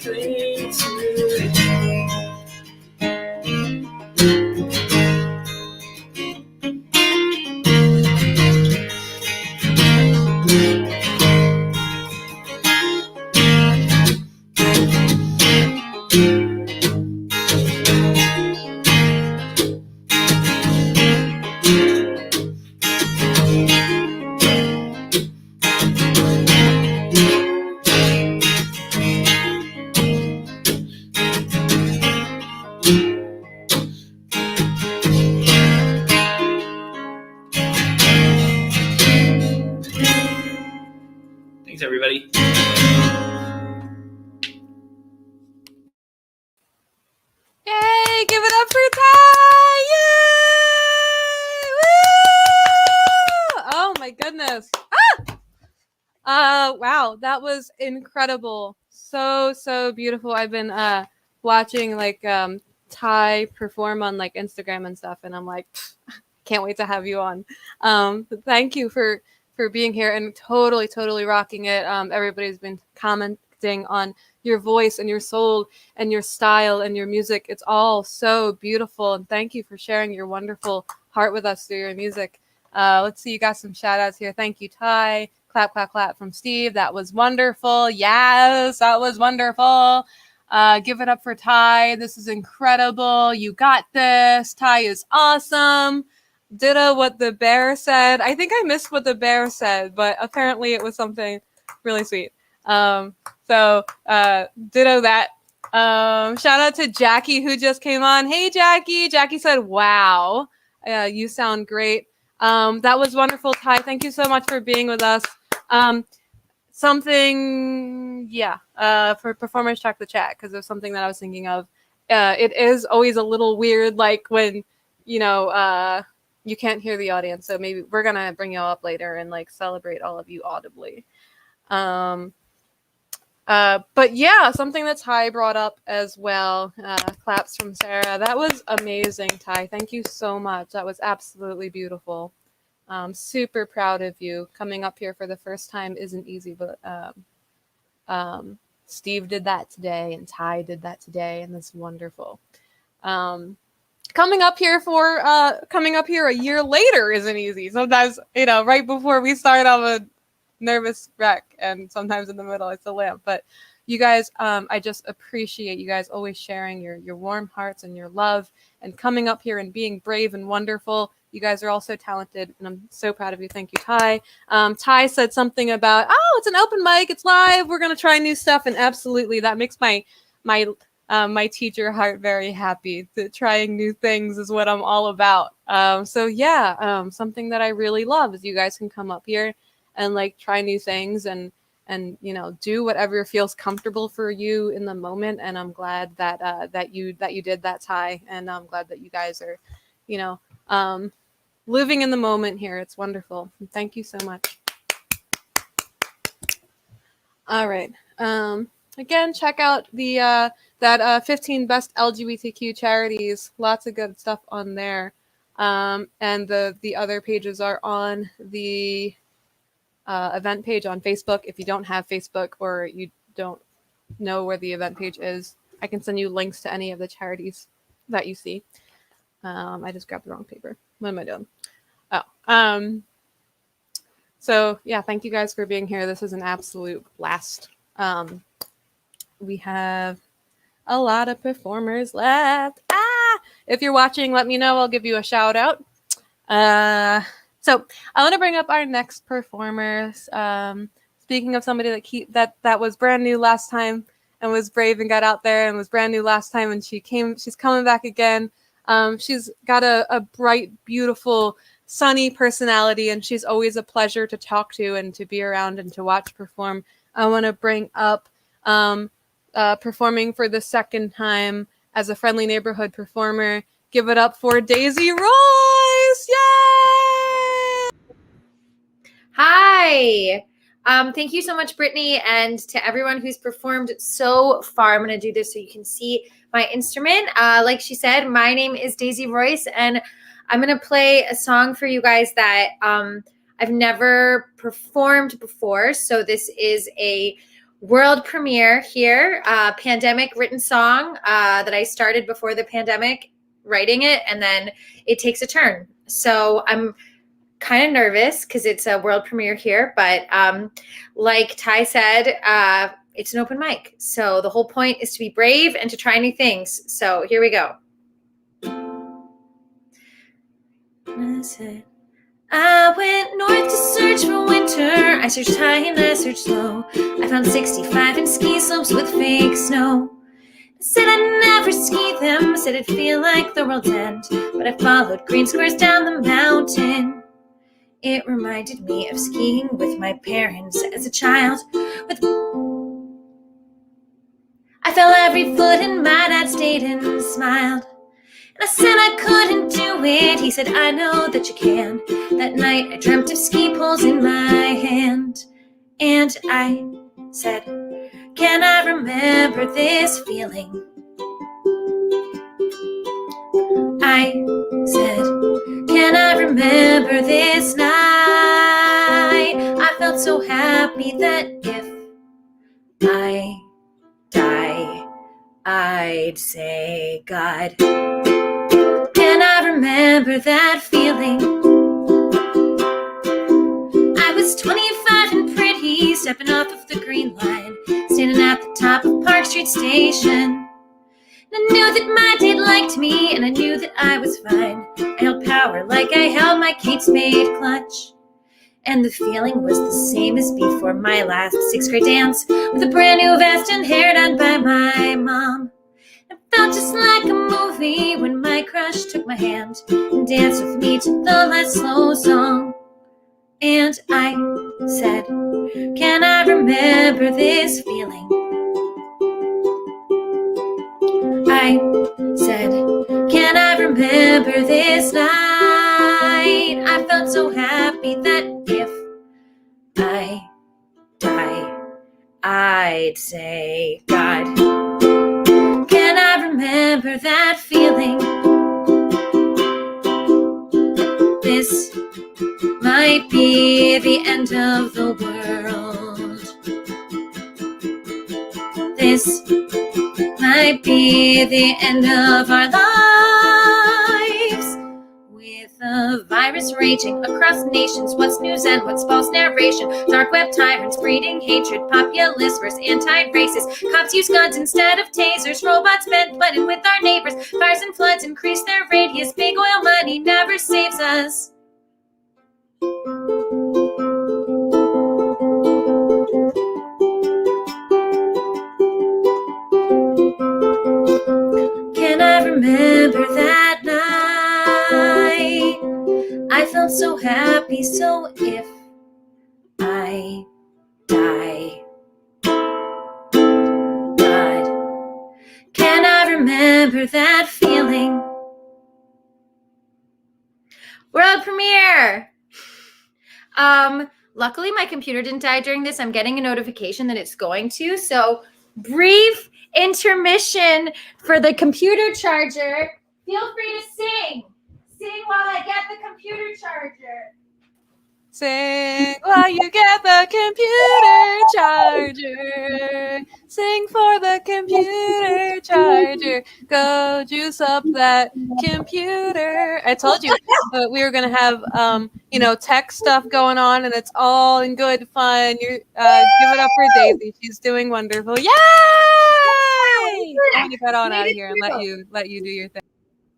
cling to Thanks, everybody. Yay! Give it up for Ty! Yay! Woo! Oh my goodness. Wow, that was incredible. So beautiful. I've been watching like Ty perform on like Instagram and stuff, and I'm like, can't wait to have you on. But thank you for being here and totally rocking it. Everybody's been commenting on your voice and your soul and your style and your music. It's all so beautiful, and thank you for sharing your wonderful heart with us through your music. Let's see, you got some shout outs here. Thank you, Ty. Clap, clap, clap from Steve. That was wonderful. Yes, that was wonderful. Give it up for Ty. This is incredible. You got this. Ty is awesome. Ditto what the bear said. I think I missed what the bear said, but apparently it was something really sweet. So ditto that. Shout out to Jackie who just came on. Hey, Jackie. Jackie said, wow, you sound great. That was wonderful, Ty. Thank you so much for being with us. For performers, check the chat because there's something that I was thinking of. It is always a little weird, like when, you can't hear the audience. So maybe we're going to bring you all up later and like celebrate all of you audibly. But yeah, something that Ty brought up as well. Claps from Sarah. That was amazing, Ty. Thank you so much. That was absolutely beautiful. Super proud of you. Coming up here for the first time isn't easy, but Steve did that today and Ty did that today, and that's wonderful. Coming up here a year later isn't easy. Sometimes, right before we start, I'm a nervous wreck, and sometimes in the middle it's a lamp. But you guys, I just appreciate you guys always sharing your warm hearts and your love and coming up here and being brave and wonderful. You guys are all so talented, and I'm so proud of you. Thank you, Ty. Ty said something about, it's an open mic, it's live, we're gonna try new stuff, and absolutely, that makes my teacher heart very happy. That trying new things is what I'm all about. Something that I really love is you guys can come up here and like try new things and do whatever feels comfortable for you in the moment. And I'm glad that you did that, Ty, and I'm glad that you guys are living in the moment here. It's wonderful. Thank you so much. All right. Again, check out the 15 best LGBTQ charities. Lots of good stuff on there. And the other pages are on the event page on Facebook. If you don't have Facebook or you don't know where the event page is, I can send you links to any of the charities that you see. I just grabbed the wrong paper. What am I doing? So yeah, thank you guys for being here. This is an absolute blast. We have a lot of performers left. If you're watching, let me know. I'll give you a shout out. So I want to bring up our next performers. Speaking of somebody that was brand new last time and was brave and got out there and was brand new last time, and she's coming back again. She's got a bright, beautiful, sunny personality, and she's always a pleasure to talk to and to be around and to watch perform. I want to bring up performing for the second time as a friendly neighborhood performer. Give it up for Daisy Royce! Yay! Hi! Thank you so much, Brittany, and to everyone who's performed so far. I'm going to do this so you can see my instrument. Like she said, my name is Daisy Royce, and I'm going to play a song for you guys that I've never performed before. So this is a world premiere here, pandemic written song that I started before the pandemic, writing it, and then it takes a turn. So I'm kind of nervous because it's a world premiere here, but like Ty said, it's an open mic. So the whole point is to be brave and to try new things. So here we go. I went north to search for winter. I searched high and I searched low. I found 65 and ski slopes with fake snow. I said I'd never ski them. I said it'd feel like the world's end. But I followed green squares down the mountain. It reminded me of skiing with my parents as a child. I fell every foot and my dad stayed and smiled. And I said I couldn't do it. He said, I know that you can. That night I dreamt of ski poles in my hand. And I said, can I remember this feeling? I said, can I remember this night? I felt so happy that if I die, I'd say, God, can I remember that feeling? I was 25 and pretty, stepping off of the green line, standing at the top of Park Street Station. I knew that my dad liked me, and I knew that I was fine. I held power like I held my Kate Spade clutch. and the feeling was the same as before my last 6th grade dance with a brand new vest and hair done by my mom. It felt just like a movie when my crush took my hand and danced with me to the last slow song. And I said, can I remember this feeling? I said, can I remember this night? I felt so happy that if I die, I'd say, God, can I remember that feeling? This might be the end of the world. This might be the end of our lives. With a virus raging across nations, what's news and what's false narration? Dark web tyrants breeding hatred, populist versus anti-racist. Cops use guns instead of tasers, robots bend button with our neighbors. Fires and floods increase their radius, big oil money never saves us. Can I remember that night? I felt so happy, so if I die, God, can I remember that feeling? World premiere! Luckily my computer didn't die during this. I'm getting a notification that it's going to, so brief intermission for the computer charger. Feel free to sing. Sing while I get the computer charger. Sing while you get the computer charger. Sing for the computer charger. Go juice up that computer. I told you we were gonna have tech stuff going on, and it's all in good fun. You're give it up for Daisy. She's doing wonderful. Yay! I'm gonna get on out of here and let you do your thing.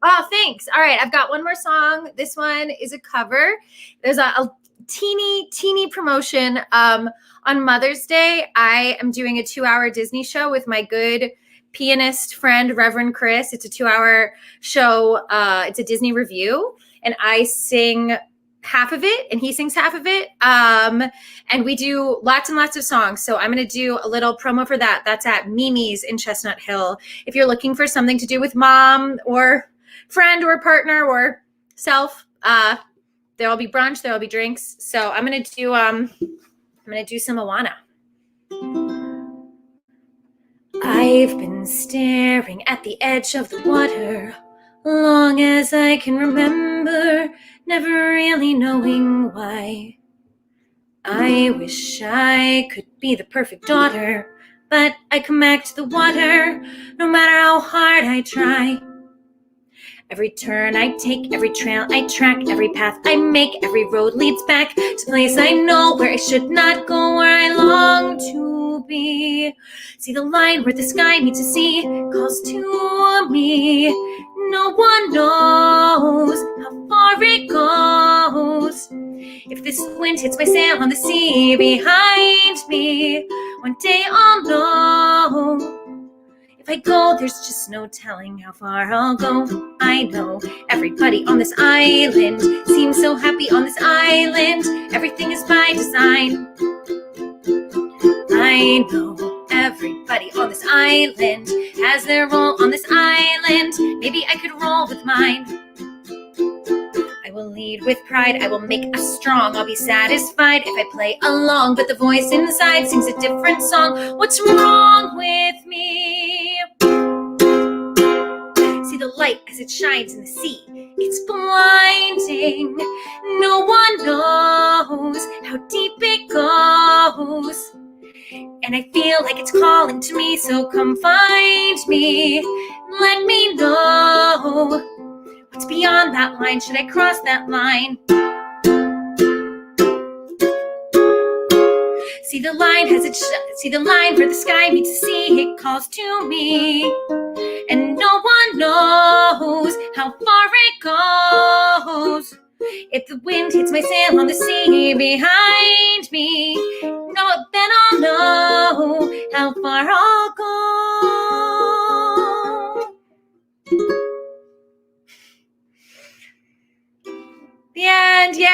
Oh, thanks. All right, I've got one more song. This one is a cover. There's a teeny promotion. On Mother's Day, I am doing a 2-hour Disney show with my good pianist friend, Reverend Chris. It's a 2-hour show. It's a Disney review, and I sing half of it and he sings half of it. And we do lots and lots of songs. So I'm going to do a little promo for that. That's at Mimi's in Chestnut Hill. If you're looking for something to do with mom or friend or partner or self, there'll be brunch, there'll be drinks. So I'm going to do some Moana. I've been staring at the edge of the water long as I can remember, never really knowing why. I wish I could be the perfect daughter, but I come back to the water no matter how hard I try. Every turn I take, every trail I track, every path I make, every road leads back to the place I know where I should not go, where I long to be. See the line where the sky meets the sea calls to me. No one knows how far it goes. If this wind hits my sail on the sea behind me, one day I'll know. If I go, there's just no telling how far I'll go. I know everybody on this island seems so happy on this island. Everything is by design. I know everybody on this island has their role on this island. Maybe I could roll with mine. I will lead with pride, I will make us strong. I'll be satisfied if I play along, but the voice inside sings a different song. What's wrong with me? See the light as it shines in the sea. It's blinding. No one knows how deep it goes. And I feel like it's calling to me, so come find me. Let me know. What's beyond that line? Should I cross that line? See the line see the line where the sky meets the sea. It calls to me, and no one knows how far it goes. If the wind hits my sail on the sea behind me, no, then I'll know how far I'll go. The end. Yay!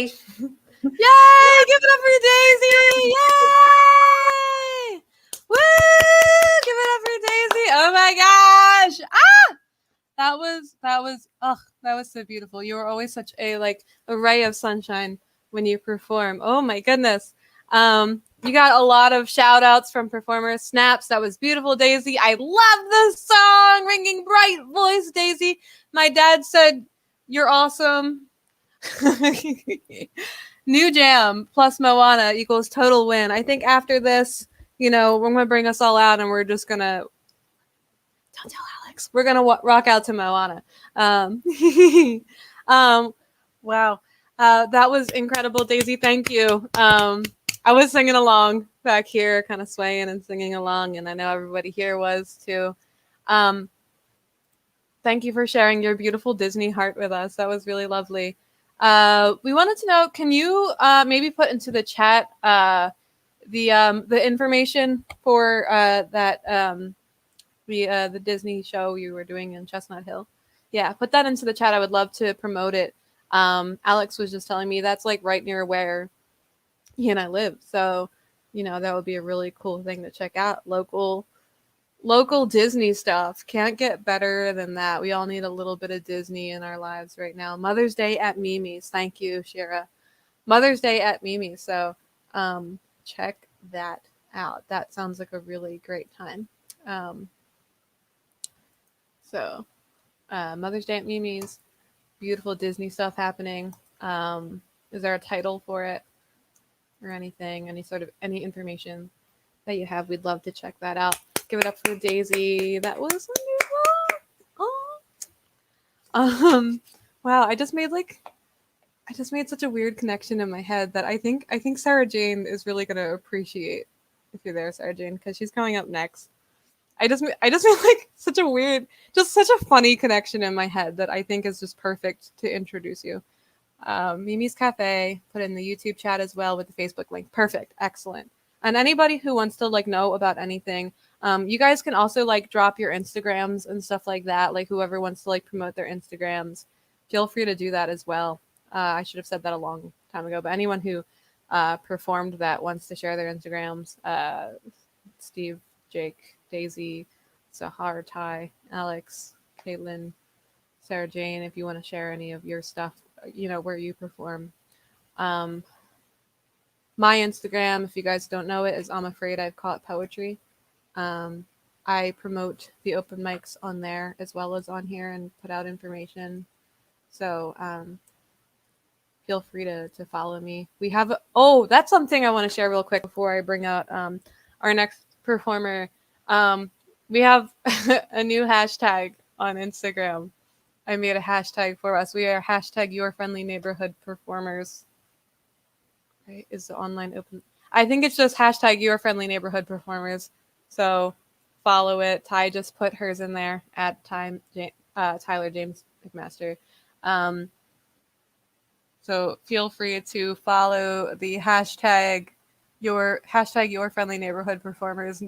Yay! Give it up for Daisy! Yay! Woo! Give it up for Daisy! Oh my gosh! Ah! That was so beautiful. You were always such a ray of sunshine when you perform. Oh my goodness. You got a lot of shout outs from performers. Snaps, that was beautiful, Daisy. I love the song. Ringing bright voice, Daisy. My dad said you're awesome. New Jam plus Moana equals total win. I think after this, we're gonna bring us all out and we're just gonna don't tell Alex. We're gonna rock out to Moana. Wow, that was incredible, Daisy. Thank you. I was singing along back here, kind of swaying and singing along, and I know everybody here was too. Thank you for sharing your beautiful Disney heart with us. That was really lovely. We wanted to know, can you maybe put into the chat the information for the Disney show you were doing in Chestnut Hill? Yeah, put that into the chat. I would love to promote it. Alex was just telling me that's like right near where he and I live. So, that would be a really cool thing to check out. Local Disney stuff. Can't get better than that. We all need a little bit of Disney in our lives right now. Mother's Day at Mimi's. Thank you, Shira. Mother's Day at Mimi's. So check that out. That sounds like a really great time. Mother's Day at Mimi's. Beautiful Disney stuff happening. Is there a title for it or anything? Any information that you have? We'd love to check that out. Give it up for Daisy. That was wonderful. Wow, I just made such a weird connection in my head that I think Sarah Jane is really gonna appreciate if you're there, Sarah Jane, because she's coming up next. I just made like such a funny connection in my head that I think is just perfect to introduce you. Mimi's Cafe, put in the YouTube chat as well with the Facebook link. Perfect, excellent. And anybody who wants to know about anything, you guys can also drop your Instagrams and stuff like that. Whoever wants to promote their Instagrams, feel free to do that as well. I should have said that a long time ago, but anyone who performed that wants to share their Instagrams, Steve, Jake, Daisy, Sahar, Ty, Alex, Caitlin, Sarah Jane, if you want to share any of your stuff, where you perform. My Instagram, if you guys don't know it, is I'm Afraid I've Caught Poetry. I promote the open mics on there as well as on here and put out information. So feel free to follow me. We have that's something I want to share real quick before I bring out our next performer. We have a new hashtag on Instagram. I made a hashtag for us. We are hashtag Your Friendly Neighborhood Performers. Right? Is the online open? I think it's just hashtag Your Friendly Neighborhood Performers. So follow it. Ty just put hers in there at Tyler James McMaster. So feel free to follow the hashtag Your Friendly Neighborhood Performers.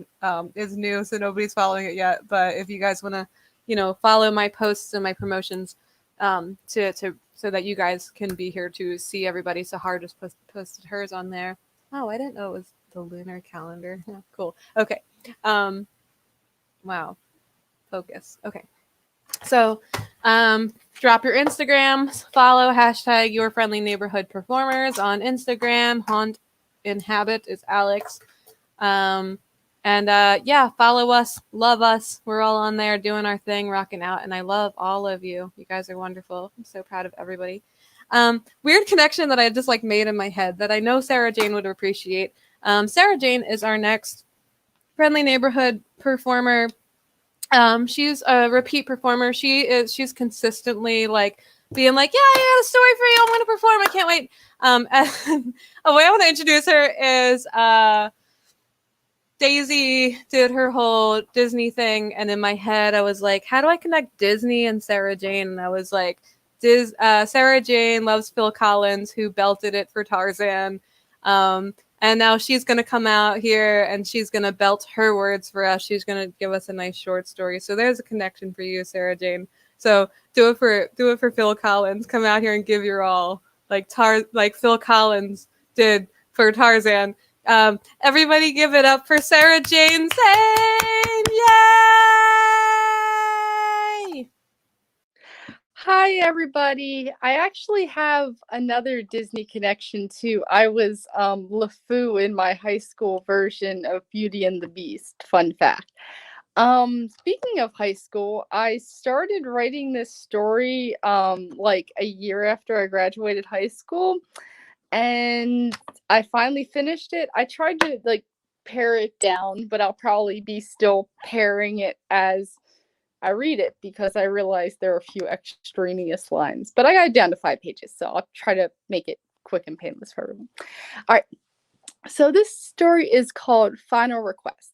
Is new, so nobody's following it yet. But if you guys want to, follow my posts and my promotions, so that you guys can be here to see everybody. Sahar just posted hers on there. Oh, I didn't know it was the lunar calendar. Yeah, cool. Okay. Wow. Focus. Okay. So, drop your Instagrams, follow hashtag Your Friendly Neighborhood Performers on Instagram. Haunt Inhabit is Alex. Follow us, love us. We're all on there doing our thing, rocking out, and I love all of you. You guys are wonderful. I'm so proud of everybody. Weird connection that I just made in my head that I know Sarah Jane would appreciate. Sarah Jane is our next friendly neighborhood performer. She's a repeat performer. She's consistently being yeah, I got a story for you. I'm going to perform. I can't wait. And a way I want to introduce her is Daisy did her whole Disney thing, and in my head I was like, how do I connect Disney and Sarah Jane? And I was like, Sarah Jane loves Phil Collins, who belted it for Tarzan. And now she's going to come out here and she's going to belt her words for us. She's going to give us a nice short story. So there's a connection for you, Sarah Jane. So do it for Phil Collins. Come out here and give your all, like Phil Collins did for Tarzan. Everybody give it up for Sarah Jane Zane! Yay! Hi, everybody. I actually have another Disney connection, too. I was LeFou in my high school version of Beauty and the Beast. Fun fact. Speaking of high school, I started writing this story like a year after I graduated high school, and I finally finished it. I tried to like pare it down, but I'll probably be still paring it as I read it because I realized there are a few extraneous lines. But I got it down to 5 pages, so I'll try to make it quick and painless for everyone. All right. So this story is called Final Requests.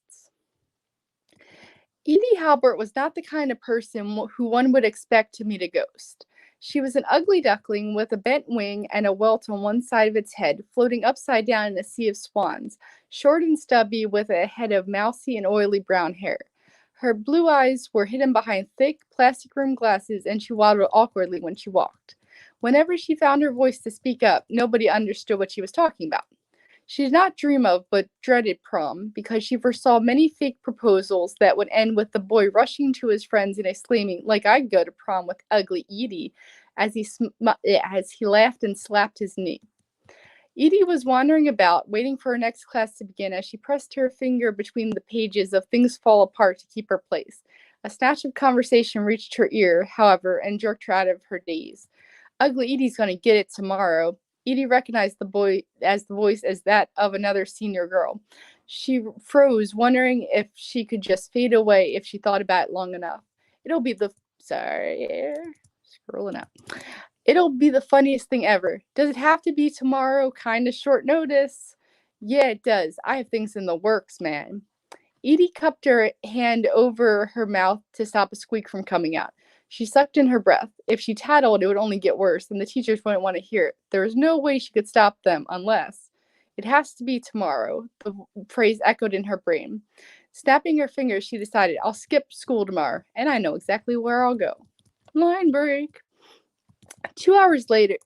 Edie Halbert was not the kind of person who one would expect to meet a ghost. She was an ugly duckling with a bent wing and a welt on one side of its head, floating upside down in a sea of swans, short and stubby with a head of mousy and oily brown hair. Her blue eyes were hidden behind thick, plastic-rimmed glasses, and she waddled awkwardly when she walked. Whenever she found her voice to speak up, nobody understood what she was talking about. She did not dream of, but dreaded prom, because she foresaw many fake proposals that would end with the boy rushing to his friends and exclaiming, like I'd go to prom with ugly Edie, as he laughed and slapped his knee. Edie was wandering about, waiting for her next class to begin as she pressed her finger between the pages of Things Fall Apart to keep her place. A snatch of conversation reached her ear, however, and jerked her out of her daze. Ugly Edie's going to get it tomorrow. Edie recognized the voice as that of another senior girl. She froze, wondering if she could just fade away if she thought about it long enough. It'll be the funniest thing ever. Does it have to be tomorrow? Kinda short notice. Yeah, it does. I have things in the works, man. Edie cupped her hand over her mouth to stop a squeak from coming out. She sucked in her breath. If she tattled, it would only get worse, and the teachers wouldn't want to hear it. There was no way she could stop them unless... It has to be tomorrow, the phrase echoed in her brain. Snapping her fingers, she decided, I'll skip school tomorrow, and I know exactly where I'll go. Line break. 2 hours later,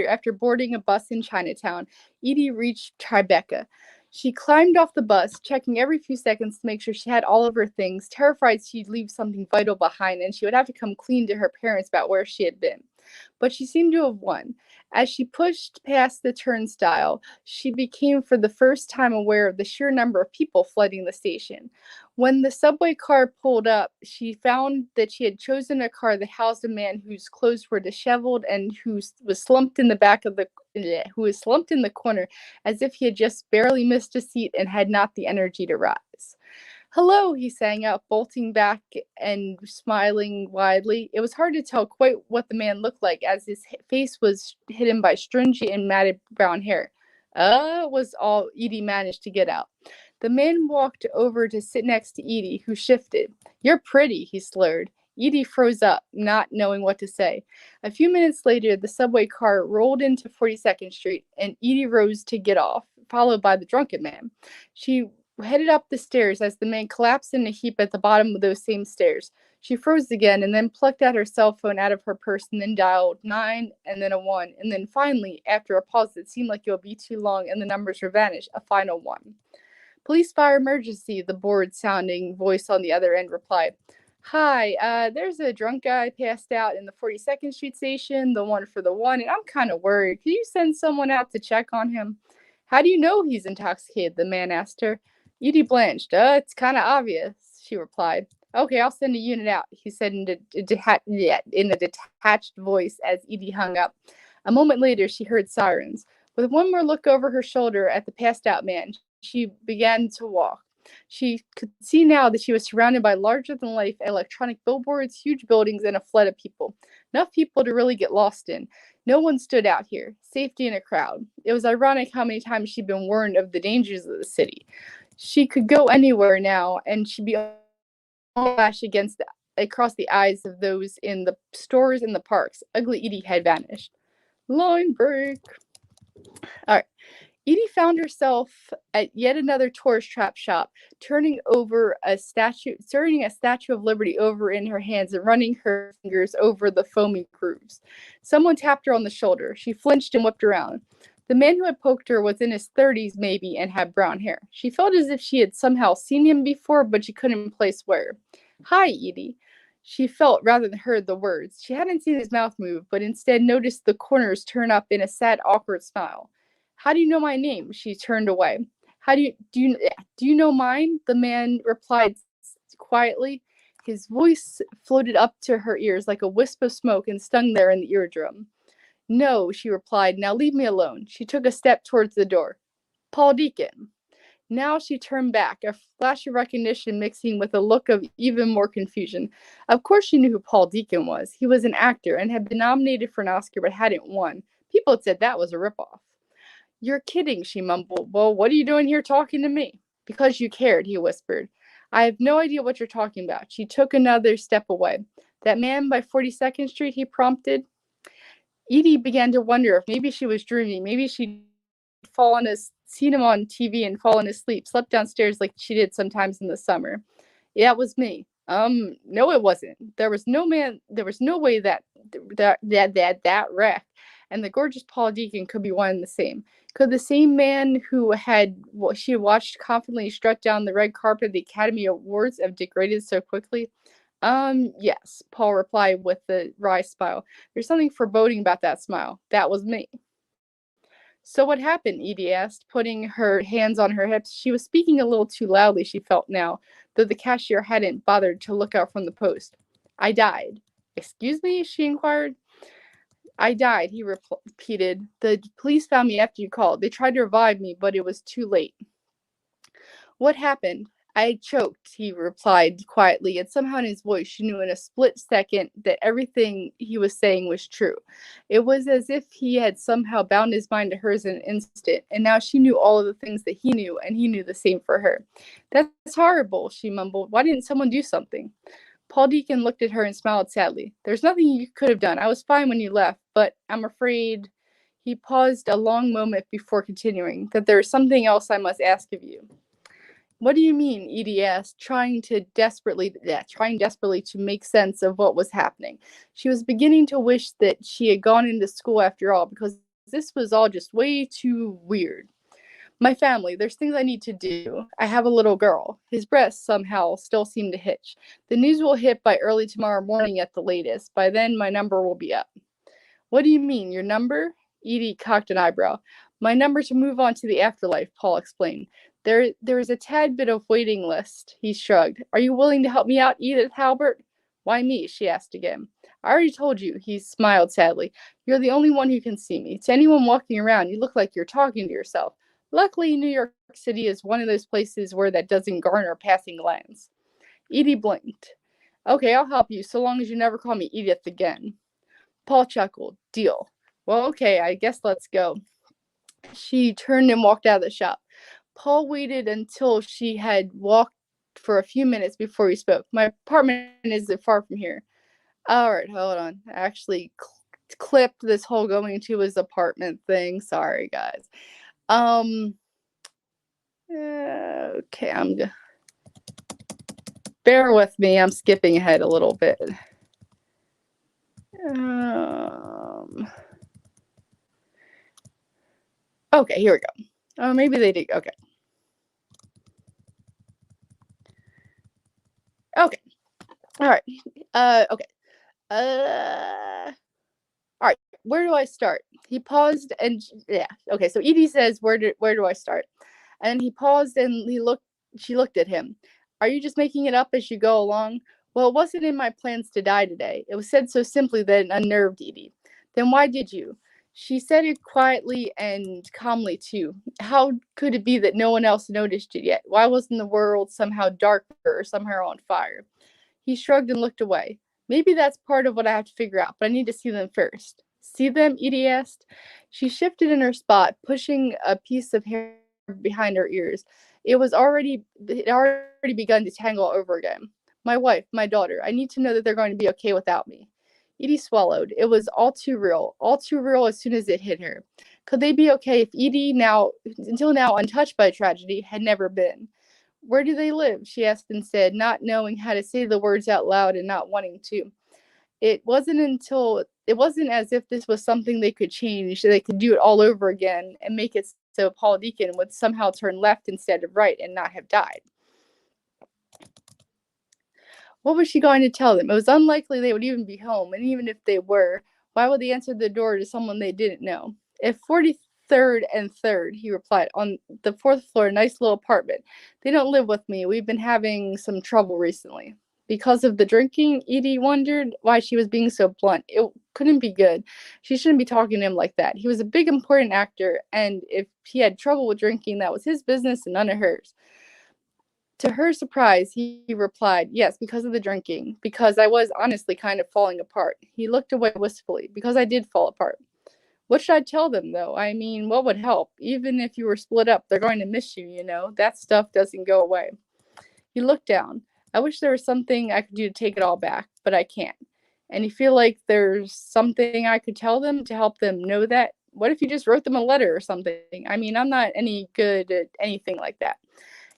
after boarding a bus in Chinatown, Edie reached Tribeca. She climbed off the bus, checking every few seconds to make sure she had all of her things, terrified she'd leave something vital behind and she would have to come clean to her parents about where she had been. But she seemed to have won. As she pushed past the turnstile, she became for the first time aware of the sheer number of people flooding the station. When the subway car pulled up, she found that she had chosen a car that housed a man whose clothes were disheveled and who was slumped in the corner as if he had just barely missed a seat and had not the energy to rise. Hello, he sang out, bolting back and smiling widely. It was hard to tell quite what the man looked like as his face was hidden by stringy and matted brown hair. Was all Edie managed to get out. The man walked over to sit next to Edie, who shifted. You're pretty, he slurred. Edie froze up, not knowing what to say. A few minutes later, the subway car rolled into 42nd Street, and Edie rose to get off, followed by the drunken man. She headed up the stairs as the man collapsed in a heap at the bottom of those same stairs. She froze again and then plucked out her cell phone out of her purse and then dialed 9 and then a 1. And then finally, after a pause that seemed like it would be too long and the numbers were vanished, a final 1. Police fire emergency, the bored-sounding voice on the other end replied. Hi, there's a drunk guy passed out in the 42nd Street station, the one for the 1, and I'm kind of worried. Could you send someone out to check on him? How do you know he's intoxicated? The man asked her. Edie blanched. It's kind of obvious, she replied. Okay, I'll send a unit out, he said in a detached voice as Edie hung up. A moment later, she heard sirens. With one more look over her shoulder at the passed-out man, she began to walk. She could see now that she was surrounded by larger-than-life electronic billboards, huge buildings, and a flood of people. Enough people to really get lost in. No one stood out here. Safety in a crowd. It was ironic how many times she'd been warned of the dangers of the city. She could go anywhere now, and she'd be flash against across the eyes of those in the stores and the parks. Ugly Edie had vanished. Line break. All right. Edie found herself at yet another tourist trap shop, turning a statue of Liberty over in her hands and running her fingers over the foamy grooves. Someone tapped her on the shoulder. She flinched and whipped around. The man who had poked her was in his 30s maybe and had brown hair. She felt as if she had somehow seen him before, but she couldn't place where. Hi, Edie. She felt rather than heard the words. She hadn't seen his mouth move, but instead noticed the corners turn up in a sad, awkward smile. How do you know my name? She turned away. Do you know mine? The man replied quietly. His voice floated up to her ears like a wisp of smoke and stung there in the eardrum. No, she replied. Now leave me alone. She took a step towards the door. Paul Deacon. Now she turned back, a flash of recognition mixing with a look of even more confusion. Of course she knew who Paul Deacon was. He was an actor and had been nominated for an Oscar but hadn't won. People had said that was a ripoff. You're kidding, she mumbled. Well, what are you doing here talking to me? Because you cared, he whispered. I have no idea what you're talking about. She took another step away. That man by 42nd Street, he prompted. Edie began to wonder if maybe she was dreaming. Maybe she'd seen him on TV and fallen asleep, slept downstairs like she did sometimes in the summer. Yeah, it was me. No, it wasn't. There was no way that wreck and the gorgeous Paul Deacon could be one and the same. Could the same man who she had watched confidently strut down the red carpet of the Academy Awards have degraded so quickly? Yes, Paul replied with a wry smile. There's something foreboding about that smile. That was me. So what happened? Edie asked, putting her hands on her hips. She was speaking a little too loudly, she felt now, though the cashier hadn't bothered to look out from the post. I died. Excuse me? She inquired. I died, he repeated. The police found me after you called. They tried to revive me, but it was too late. What happened? I choked, he replied quietly, and somehow in his voice she knew in a split second that everything he was saying was true. It was as if he had somehow bound his mind to hers in an instant, and now she knew all of the things that he knew, and he knew the same for her. That's horrible, she mumbled. Why didn't someone do something? Paul Deacon looked at her and smiled sadly. There's nothing you could have done. I was fine when you left, but I'm afraid... He paused a long moment before continuing, that there is something else I must ask of you. What do you mean? Edie asked, trying desperately to make sense of what was happening. She was beginning to wish that she had gone into school after all, because this was all just way too weird. My family, there's things I need to do. I have a little girl. His breasts somehow still seem to hitch. The news will hit by early tomorrow morning at the latest. By then, my number will be up. What do you mean, your number? Edie cocked an eyebrow. My number to move on to the afterlife, Paul explained. There is a tad bit of waiting list, he shrugged. Are you willing to help me out, Edith Halbert? Why me? She asked again. I already told you, he smiled sadly. You're the only one who can see me. To anyone walking around, you look like you're talking to yourself. Luckily, New York City is one of those places where that doesn't garner a passing glance. Edie blinked. Okay, I'll help you, so long as you never call me Edith again. Paul chuckled. Deal. Well, okay, I guess let's go. She turned and walked out of the shop. Paul waited until she had walked for a few minutes before he spoke. My apartment isn't far from here. All right, hold on. I actually clipped this whole going to his apartment thing. Sorry, guys. Okay, bear with me. I'm skipping ahead a little bit. Okay, here we go. Oh, maybe they did. Okay. Okay. All right. Okay. All right. Where do I start? He paused and yeah. Okay. So Edie says, "Where do I start?" And he paused and she looked at him. Are you just making it up as you go along? Well, it wasn't in my plans to die today. It was said so simply that it unnerved Edie. Then why did you? She said it quietly and calmly, too. How could it be that no one else noticed it yet? Why wasn't the world somehow darker or somehow on fire? He shrugged and looked away. Maybe that's part of what I have to figure out, but I need to see them first. See them? Edie asked. She shifted in her spot, pushing a piece of hair behind her ears. It had already begun to tangle over again. My wife, my daughter. I need to know that they're going to be okay without me. Edie swallowed. It was all too real as soon as it hit her. Could they be okay if Edie, until now untouched by tragedy, had never been? Where do they live? She asked instead, not knowing how to say the words out loud and not wanting to. It wasn't as if this was something they could change, they could do it all over again and make it so Paul Deacon would somehow turn left instead of right and not have died. What was she going to tell them? It was unlikely they would even be home, and even if they were, why would they answer the door to someone they didn't know? If 43rd and 3rd, he replied, on the 4th floor, nice little apartment. They don't live with me. We've been having some trouble recently. Because of the drinking, Edie wondered why she was being so blunt. It couldn't be good. She shouldn't be talking to him like that. He was a big, important actor, and if he had trouble with drinking, that was his business and none of hers. To her surprise, he replied, yes, because of the drinking, because I was honestly kind of falling apart. He looked away wistfully, because I did fall apart. What should I tell them, though? I mean, what would help? Even if you were split up, they're going to miss you, you know? That stuff doesn't go away. He looked down. I wish there was something I could do to take it all back, but I can't. And you feel like there's something I could tell them to help them know that? What if you just wrote them a letter or something? I mean, I'm not any good at anything like that.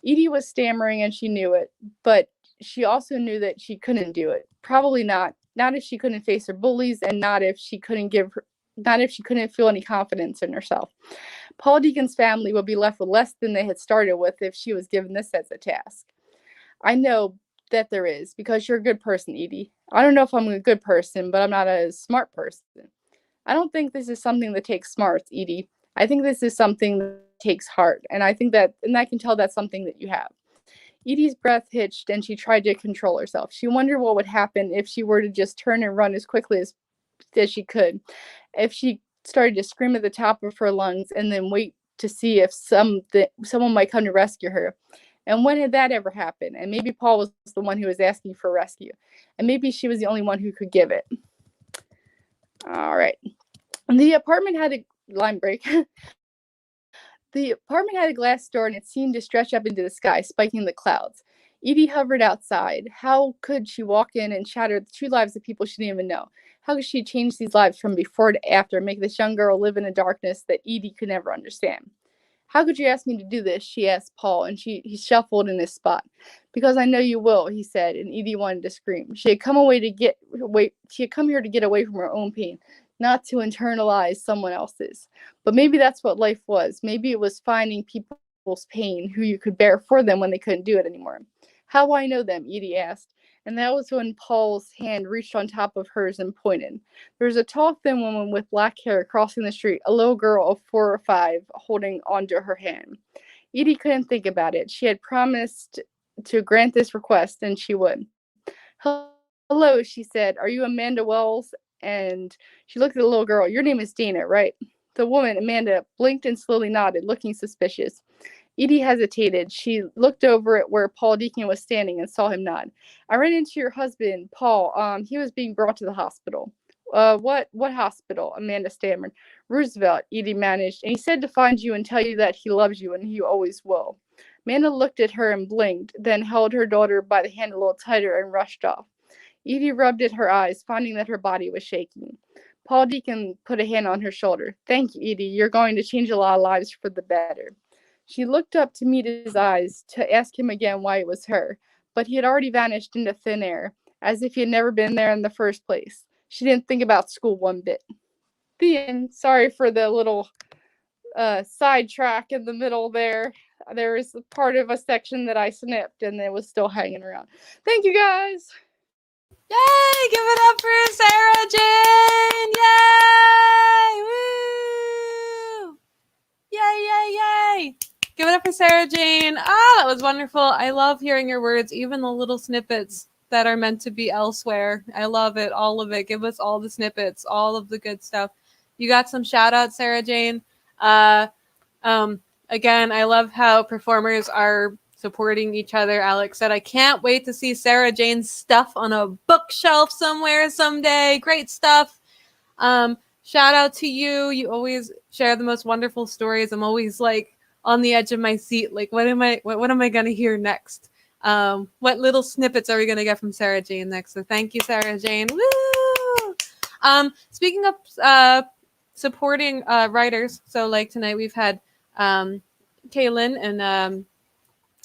Edie was stammering and she knew it, but she also knew that she couldn't do it. Probably not. Not if she couldn't face her bullies and not if she couldn't feel any confidence in herself. Paul Deacon's family would be left with less than they had started with if she was given this as a task. I know that there is, because you're a good person, Edie. I don't know if I'm a good person, but I'm not a smart person. I don't think this is something that takes smarts, Edie. I think this is something that takes heart, and I can tell that's something that you have. Edie's breath hitched, and she tried to control herself. She wondered what would happen if she were to just turn and run as quickly as she could. If she started to scream at the top of her lungs and then wait to see if someone might come to rescue her. And when had that ever happened? And maybe Paul was the one who was asking for rescue. And maybe she was the only one who could give it. All right. The apartment had a line break. The apartment had a glass door and it seemed to stretch up into the sky, spiking the clouds. Edie hovered outside. How could she walk in and shatter the two lives of people she didn't even know? How could she change these lives from before to after and make this young girl live in a darkness that Edie could never understand? How could you ask me to do this? She asked Paul, and he shuffled in his spot. Because I know you will, he said, and Edie wanted to scream. She had come here to get away from her own pain, not to internalize someone else's. But maybe that's what life was. Maybe it was finding people's pain who you could bear for them when they couldn't do it anymore. How will I know them? Edie asked. And that was when Paul's hand reached on top of hers and pointed. There was a tall, thin woman with black hair crossing the street, a little girl of 4 or 5 holding onto her hand. Edie couldn't think about it. She had promised to grant this request, and she would. Hello, she said. Are you Amanda Wells? And she looked at the little girl. Your name is Dana, right? The woman, Amanda, blinked and slowly nodded, looking suspicious. Edie hesitated. She looked over at where Paul Deacon was standing and saw him nod. I ran into your husband, Paul. He was being brought to the hospital. What hospital? Amanda stammered. Roosevelt, Edie managed, and he said to find you and tell you that he loves you and he always will. Amanda looked at her and blinked, then held her daughter by the hand a little tighter and rushed off. Edie rubbed at her eyes, finding that her body was shaking. Paul Deacon put a hand on her shoulder. Thank you, Edie. You're going to change a lot of lives for the better. She looked up to meet his eyes, to ask him again why it was her, but he had already vanished into thin air, as if he had never been there in the first place. She didn't think about school one bit. The end. Sorry for the little sidetrack in the middle there. There was a part of a section that I snipped, and it was still hanging around. Thank you, guys. Yay! Give it up for Sarah Jane! Yay! Woo! Yay, yay, yay! Give it up for Sarah Jane. That was wonderful. I love hearing your words, even the little snippets that are meant to be elsewhere. I love it, all of it. Give us all the snippets, all of the good stuff. You got some shout outs, Sarah Jane. Again, I love how performers are supporting each other. Alex said, I can't wait to see Sarah Jane's stuff on a bookshelf somewhere someday. Great stuff. Shout out to you. You always share the most wonderful stories. I'm always like on the edge of my seat. Like, what am I going to hear next? what little snippets are we going to get from Sarah Jane next? So thank you, Sarah Jane. Woo! Speaking of supporting writers, so like tonight we've had Kaylin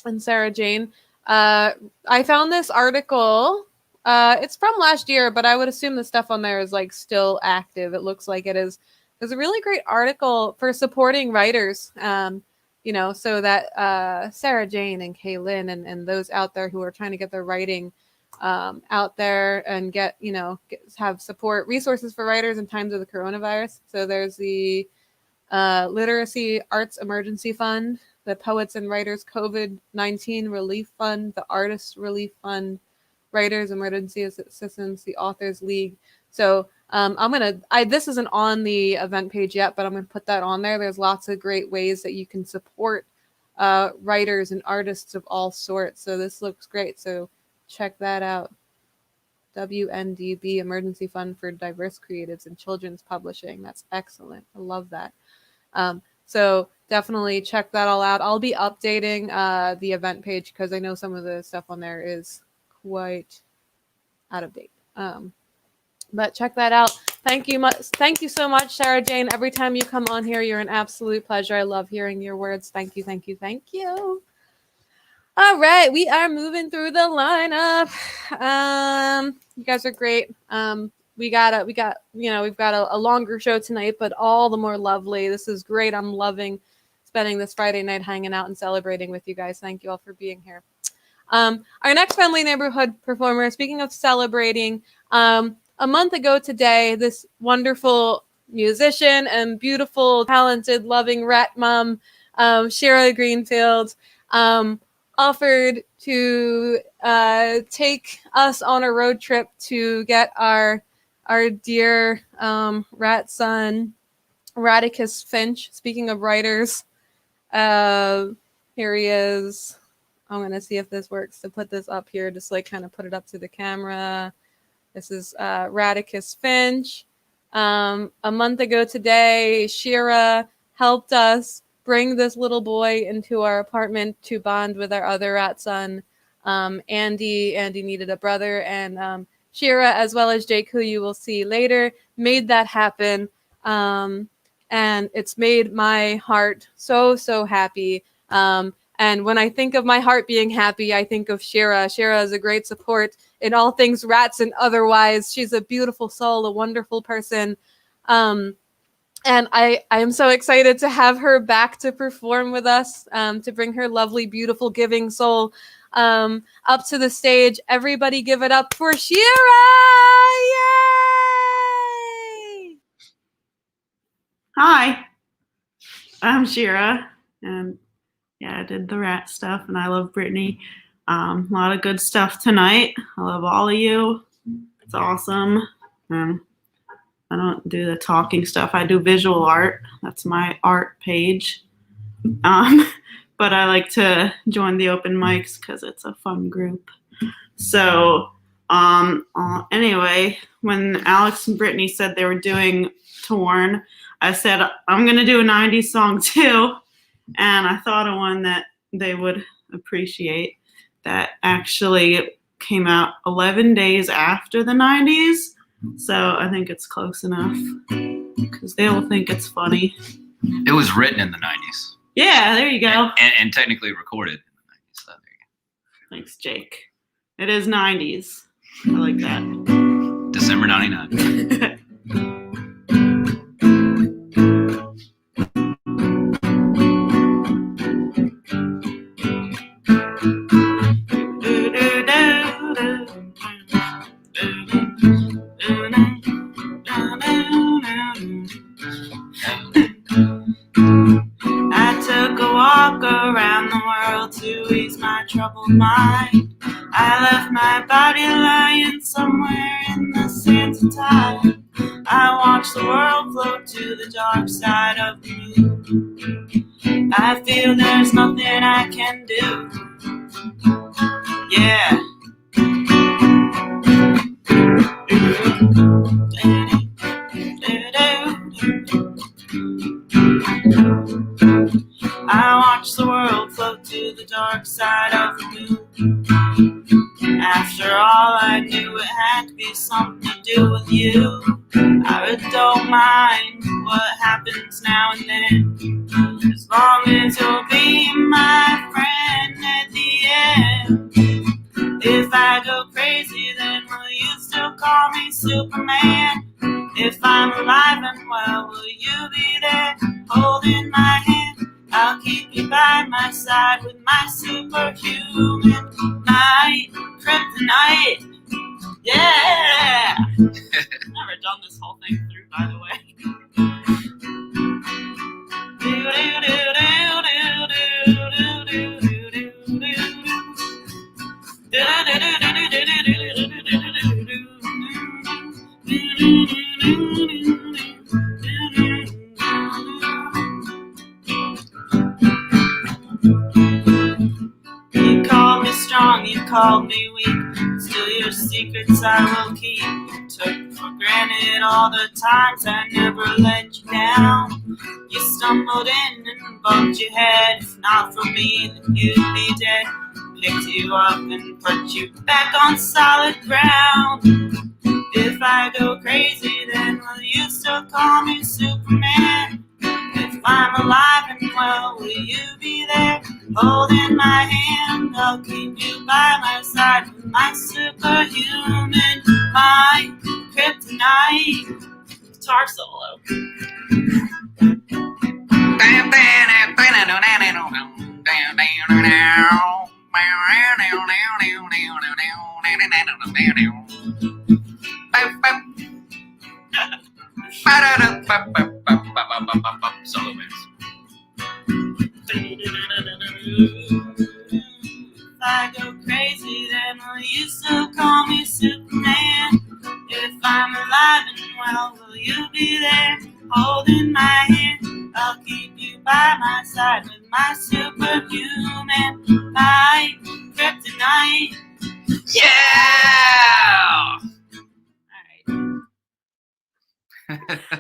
and Sarah Jane. I found this article. It's from last year, but I would assume the stuff on there is like still active. It looks like it is. There's a really great article for supporting writers. So that Sarah Jane and Kaylin and those out there who are trying to get their writing out there and have support resources for writers in times of the coronavirus. So there's the Literacy Arts Emergency Fund, the Poets and Writers COVID-19 Relief Fund, the Artists Relief Fund, Writers Emergency Assistance, the Authors League. So this isn't on the event page yet, but I'm going to put that on there. There's lots of great ways that you can support writers and artists of all sorts. So this looks great. So check that out. WNDB Emergency Fund for Diverse Creatives in Children's Publishing. That's excellent. I love that. So definitely check that all out. I'll be updating the event page because I know some of the stuff on there is quite out of date. But check that out. Thank you so much, Sarah Jane. Every time you come on here, you're an absolute pleasure. I love hearing your words. Thank you, thank you, thank you. All right, we are moving through the lineup. You guys are great. We've got a longer show tonight, but all the more lovely. This is great. I'm loving spending this Friday night hanging out and celebrating with you guys. Thank you all for being here. Our next Friendly Neighborhood performer, speaking of celebrating, a month ago today, this wonderful musician and beautiful, talented, loving rat mom, Shira Greenfield, offered to take us on a road trip to get our dear rat son, Radicus Finch. Speaking of writers, here he is. I'm going to see if this works to put this up here, just like kind of put it up to the camera. This is Radicus Finch. A month ago today, Shira helped us bring this little boy into our apartment to bond with our other rat son, Andy. Andy needed a brother, and Shira, as well as Jake, who you will see later, made that happen. And it's made my heart so, so happy. And when I think of my heart being happy, I think of Shira. Shira is a great support in all things rats and otherwise. She's a beautiful soul, a wonderful person. And I am so excited to have her back to perform with us, to bring her lovely, beautiful, giving soul up to the stage. Everybody give it up for Shira! Yay! Hi, I'm Shira, and yeah, I did the rat stuff, and I love Brittany. A lot of good stuff tonight. I love all of you. It's awesome. I don't do the talking stuff. I do visual art. That's my art page. But I like to join the open mics because it's a fun group. So anyway, when Alex and Brittany said they were doing Torn, I said, I'm going to do a 90s song too. And I thought of one that they would appreciate that actually came out 11 days after the 90s. So I think it's close enough because they'll think it's funny. It was written in the 90s. Yeah, there you go. And technically recorded in the 90s. So there you go. Thanks, Jake. It is 90s. I like that. December 99. Around the world to ease my troubled mind. I left my body lying somewhere in the sands of time. I watched the world float to the dark side of the moon. I feel there's nothing I can do. Yeah. I watch the world float to the dark side of the moon. do with you. I really don't mind what happens now and then, as long as you'll be my friend at the end. If I go crazy, then will you still call me Superman? If I'm alive and well, will you be there holding my hand? I'll keep you by my side with my superhuman night, kryptonite. Yeah! Never done this whole thing through, by the way. You called me strong, you called me weak, still your secrets I will keep. Took for granted all the times I never let you down. You stumbled in and bumped your head. If not for me, then you'd be dead. Picked you up and put you back on solid ground. If I go crazy, then will you still call me Superman? If I'm alive and well, will you be there holding my hand? I'll keep you by my side with my superhuman, my kryptonite. Guitar solo. Solo wins. If I go crazy, then will you still call me Superman? If I'm alive and well, will you be there holding my hand? I'll keep you by my side with my superhuman, my kryptonite. Yeah!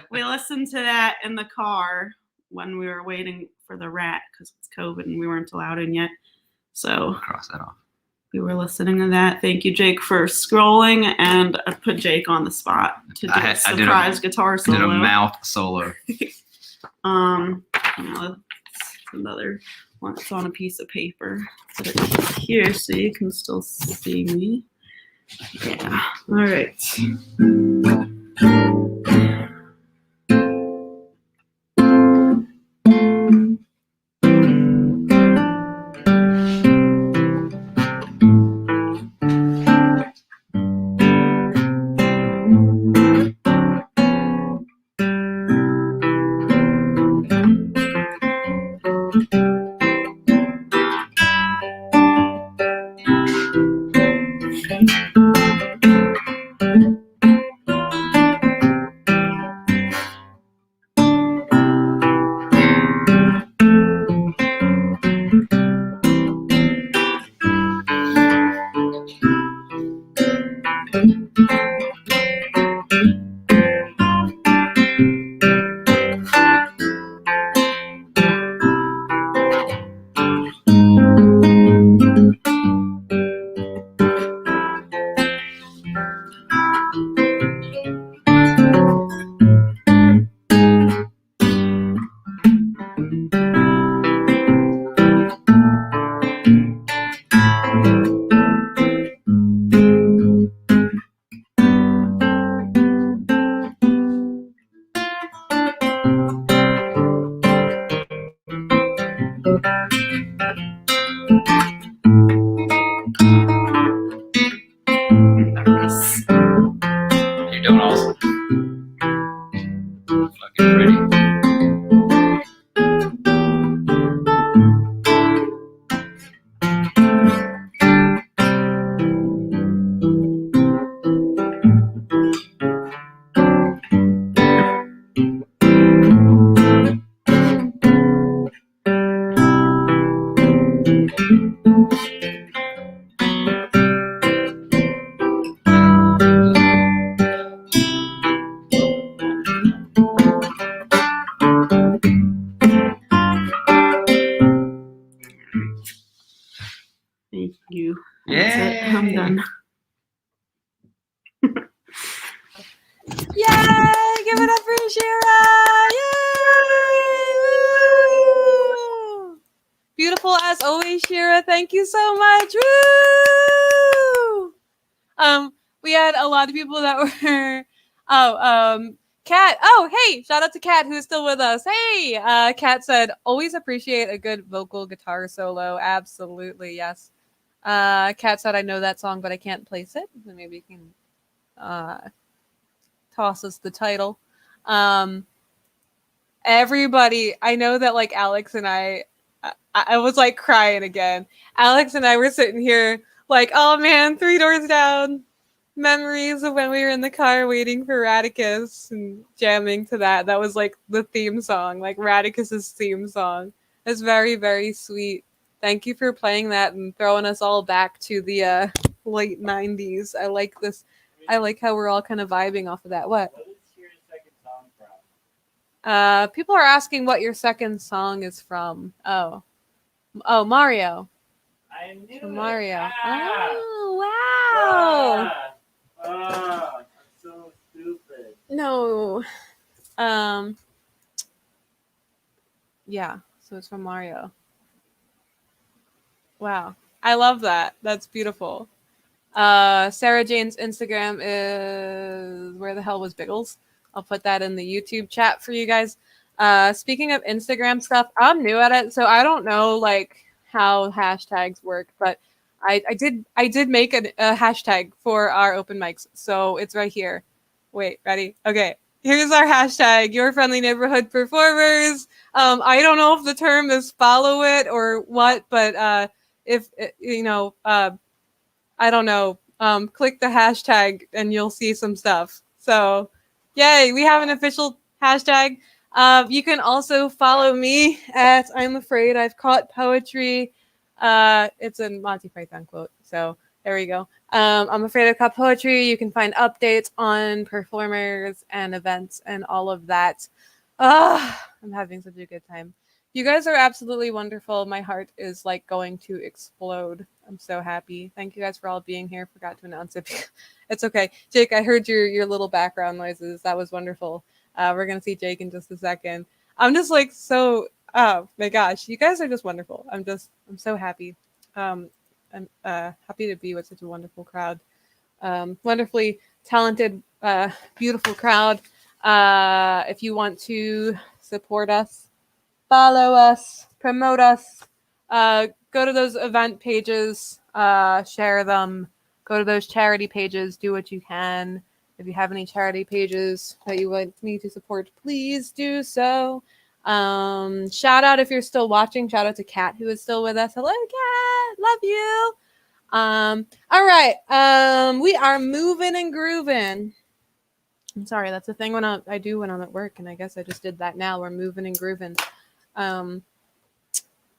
We listened to that in the car when we were waiting for the rat because it's COVID and we weren't allowed in yet. So Cross that off. we were listening to that. Thank you, Jake, for scrolling, and I put Jake on the spot to do a surprise guitar solo. I did a mouth solo. It's another one. It's on a piece of paper. Put it here so you can still see me. Yeah. All right. You're doing awesome. Fucking pretty. Yay! Give it up for Shira! Yay! Woo! Beautiful as always, Shira. Thank you so much. Woo! We had a lot of people that were Kat. Oh, hey, shout out to Kat who is still with us. Hey, Kat said, always appreciate a good vocal guitar solo. Absolutely, yes. Kat said, I know that song, but I can't place it. So maybe you can toss us the title. Everybody, I know that like Alex and I was like crying again. Alex and I were sitting here like, oh man, 3 Doors Down. Memories of when we were in the car waiting for Radicus and jamming to that. That was like the theme song, like Radicus's theme song. It's very, very sweet. Thank you for playing that and throwing us all back to the late 90s. I like this. I like how we're all kind of vibing off of that. What? What is your second song from? People are asking what your second song is from. Oh, Mario. I knew From it. Mario. Ah! Oh, wow. I'm so stupid. No. Yeah, so it's from Mario. Wow. I love that. That's beautiful. Sarah Jane's Instagram is where the hell was Biggles? I'll put that in the YouTube chat for you guys. Speaking of Instagram stuff, I'm new at it, so I don't know like how hashtags work, but I did make a hashtag for our open mics, so it's right here. Wait, ready? Okay. Here's our hashtag, your friendly neighborhood performers. I don't know if the term is follow it or what, but if I don't know, click the hashtag and you'll see some stuff. So, yay, we have an official hashtag. You can also follow me at I'm Afraid I've Caught Poetry. It's a Monty Python quote, so there we go. I'm Afraid I've Caught Poetry. You can find updates on performers and events and all of that. I'm having such a good time. You guys are absolutely wonderful. My heart is like going to explode. I'm so happy. Thank you guys for all being here. Forgot to announce it. It's okay. Jake, I heard your little background noises. That was wonderful. We're going to see Jake in just a second. I'm just like so, oh my gosh. You guys are just wonderful. I'm so happy. I'm happy to be with such a wonderful crowd. Wonderfully talented, beautiful crowd. If you want to support us, follow us, promote us, go to those event pages, share them, go to those charity pages, do what you can. If you have any charity pages that you want me to support, please do so. Shout out if you're still watching. Shout out to Kat who is still with us. Hello, Kat. Love you. All right. We are moving and grooving. I'm sorry, that's a thing when I do when I'm at work, and I guess I just did that now. We're moving and grooving.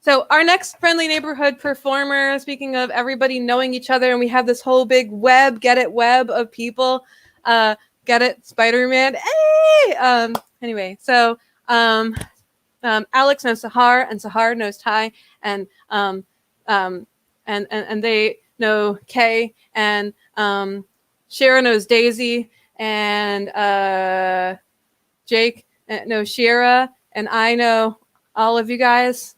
So our next friendly neighborhood performer, speaking of everybody knowing each other, and we have this whole big web, get it, web of people. Get it, Spider-Man. Hey! Anyway, so Alex knows Sahar, and Sahar knows Ty, and they know Kay, and Shira knows Daisy, and Jake knows Shira, and I know all of you guys.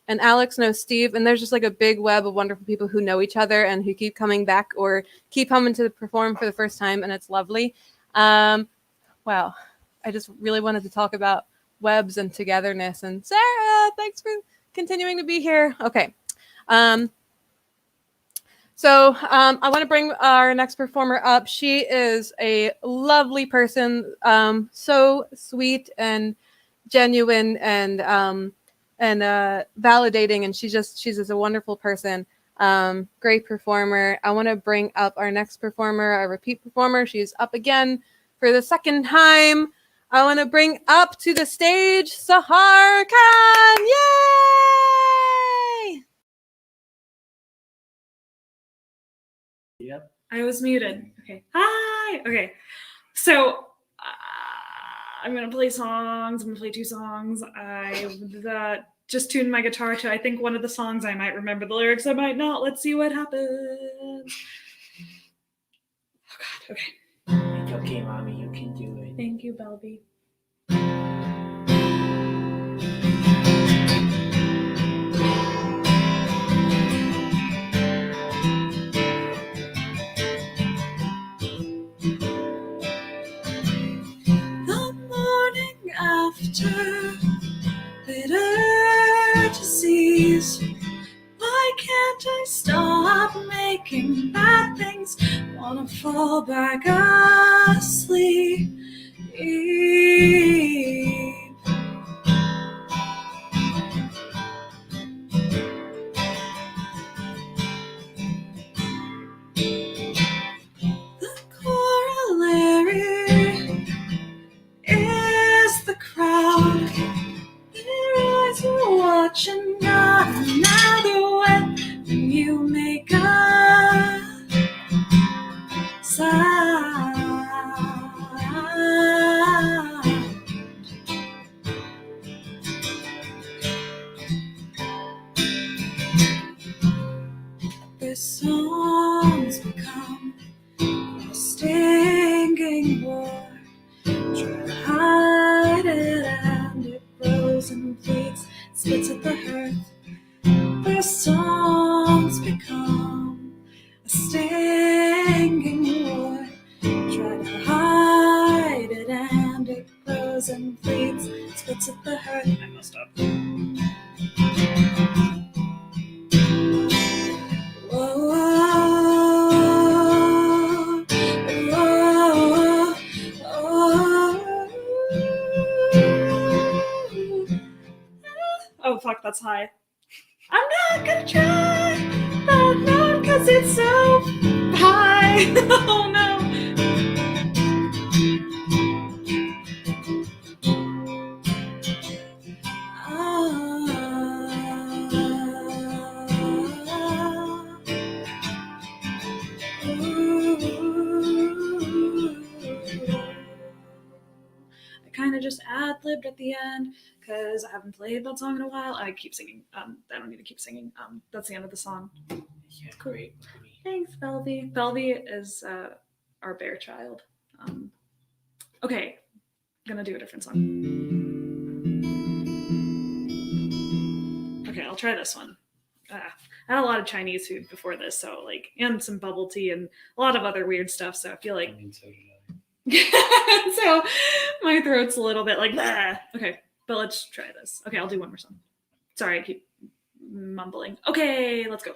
And Alex knows Steve, and there's just like a big web of wonderful people who know each other and who keep coming back or keep coming to perform for the first time, and it's lovely. Wow, I just really wanted to talk about webs and togetherness. And Sarah, thanks for continuing to be here. Okay. So I want to bring our next performer up. She is a lovely person, so sweet and genuine and validating, and she's just a wonderful person. Great performer. I want to bring up our next performer, a repeat performer. She's up again for the second time. I want to bring up to the stage Sahar Khan. Yay! Yep. I was muted. Okay. Hi. Okay. So I'm gonna play songs. I'm gonna play 2 songs. I just tuned my guitar to I think one of the songs. I might remember the lyrics. I might not. Let's see what happens. Oh God. Okay. Okay, mommy, you can do it. Thank you, Belby. The morning after bitter disease. Why can't I stop making bad things? Wanna fall back asleep. The corollary is the crowd. Their eyes are watching not another way when you make a sound. Their songs become a stinging war. Try to hide it and it grows and bleeds, spits at the hearth. Their songs become a stinging war. Try to hide it and it grows and bleeds, spits at the hearth. I messed up. Oh fuck, that's high. I'm not gonna try that note cause it's so high. Oh no. I kind of just ad-libbed at the end because I haven't played that song in a while. I keep singing. I don't need to keep singing. That's the end of the song. Yeah, great. Thanks, Belby. Belby is our bear child. Okay, I'm gonna do a different song. Okay, I'll try this one. I had a lot of Chinese food before this, so like, and some bubble tea and a lot of other weird stuff. So I feel like, So did I. so my throat's a little bit like, bah. Okay, but let's try this. Okay, I'll do one more song. Sorry, I keep mumbling. Okay, let's go.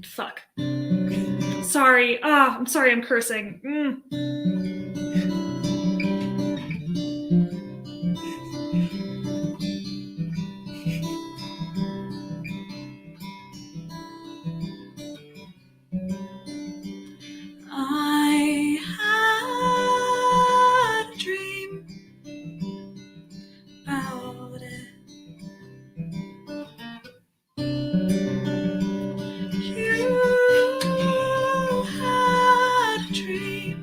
Fuck. Sorry. I'm sorry. I'm cursing. I had a dream about it. You had a dream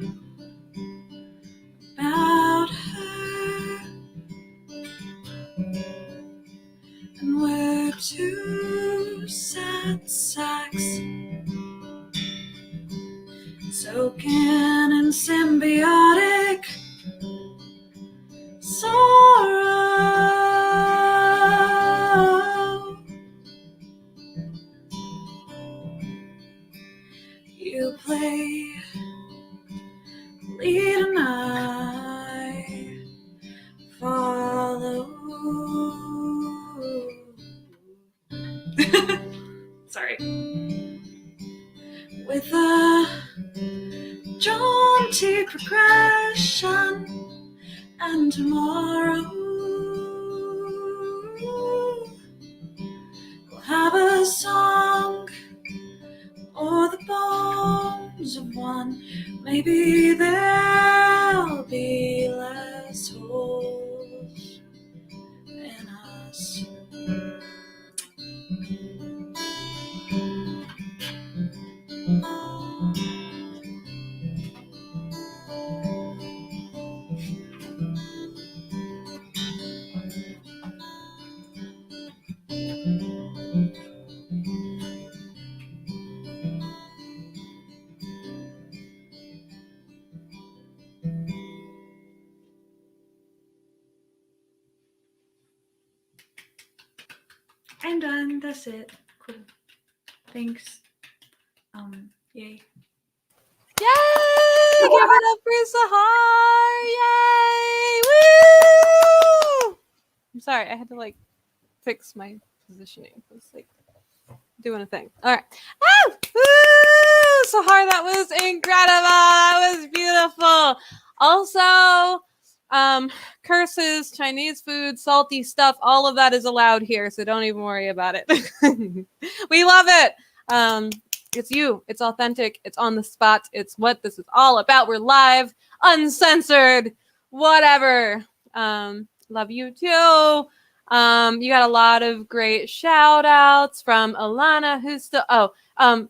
about her, and we're two sad sacks soaking in symbiotic sorrow. You play lead and I follow. Sorry. With a jaunty progression, and tomorrow we'll have a song or the bones of one. Maybe there'll be less holes in us. I'm done. That's it. Cool. Thanks. Yay. Yay! Give it up for Sahar! Yay! Woo! I'm sorry, I had to like fix my positioning. It was like doing a thing. All right. Ah! Woo! Sahar, that was incredible. That was beautiful. Also, curses, Chinese food, salty stuff, all of that is allowed here, so don't even worry about it. We love it. It's you. It's authentic. It's on the spot. It's what this is all about. We're live, uncensored, whatever. Love you too. You got a lot of great shout outs from Alana, who's still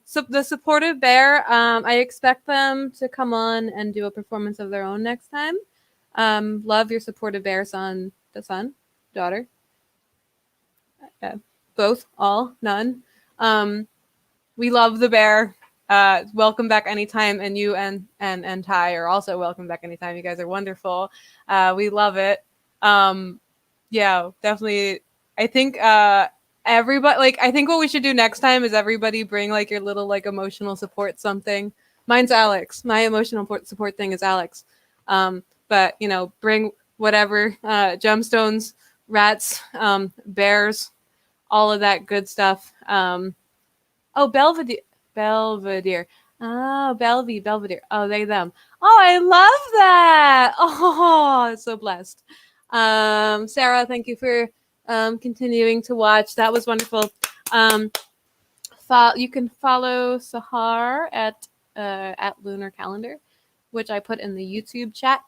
so the supportive bear. I expect them to come on and do a performance of their own next time. Love your supportive bear son, daughter. Both, all, none. We love the bear. Welcome back anytime, and you and Ty are also welcome back anytime. You guys are wonderful. We love it. Yeah, definitely. I think everybody, like, I think what we should do next time is everybody bring like your little like emotional support something. Mine's Alex. My emotional support thing is Alex. But you know, bring whatever gemstones, rats, bears, all of that good stuff. Oh, Belvedere. Oh, Belvedere. Oh, they, them. Oh, I love that. Oh, so blessed. Sarah, thank you for continuing to watch. That was wonderful. You can follow Sahar at Lunar Calendar, which I put in the YouTube chat.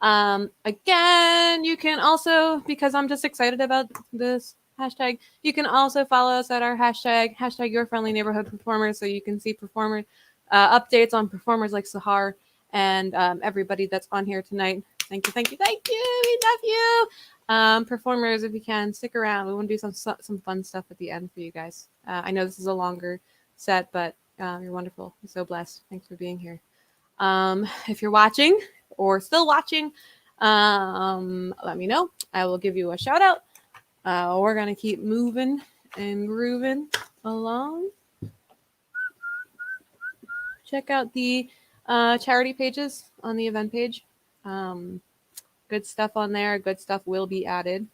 Again, you can also, because I'm just excited about this hashtag, you can also follow us at our hashtag Your Friendly Neighborhood Performers, so you can see performer updates on performers like Sahar and everybody that's on here tonight. Thank you. We love you. Performers, if you can, stick around. We want to do some fun stuff at the end for you guys. I know this is a longer set, but you're wonderful. I'm so blessed. Thanks for being here. If you're watching or still watching, let me know. I will give you a shout out. We're going to keep moving and grooving along. Check out the charity pages on the event page. Good stuff on there. Good stuff will be added.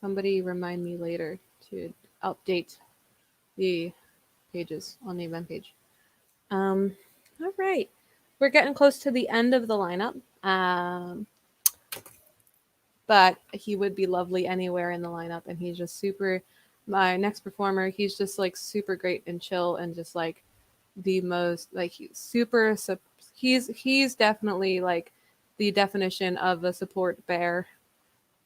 Somebody remind me later to update the pages on the event page. All right. We're getting close to the end of the lineup. But he would be lovely anywhere in the lineup, and he's just super. My next performer, he's just like super great and chill, and just like the most like super. He's definitely like the definition of a support bear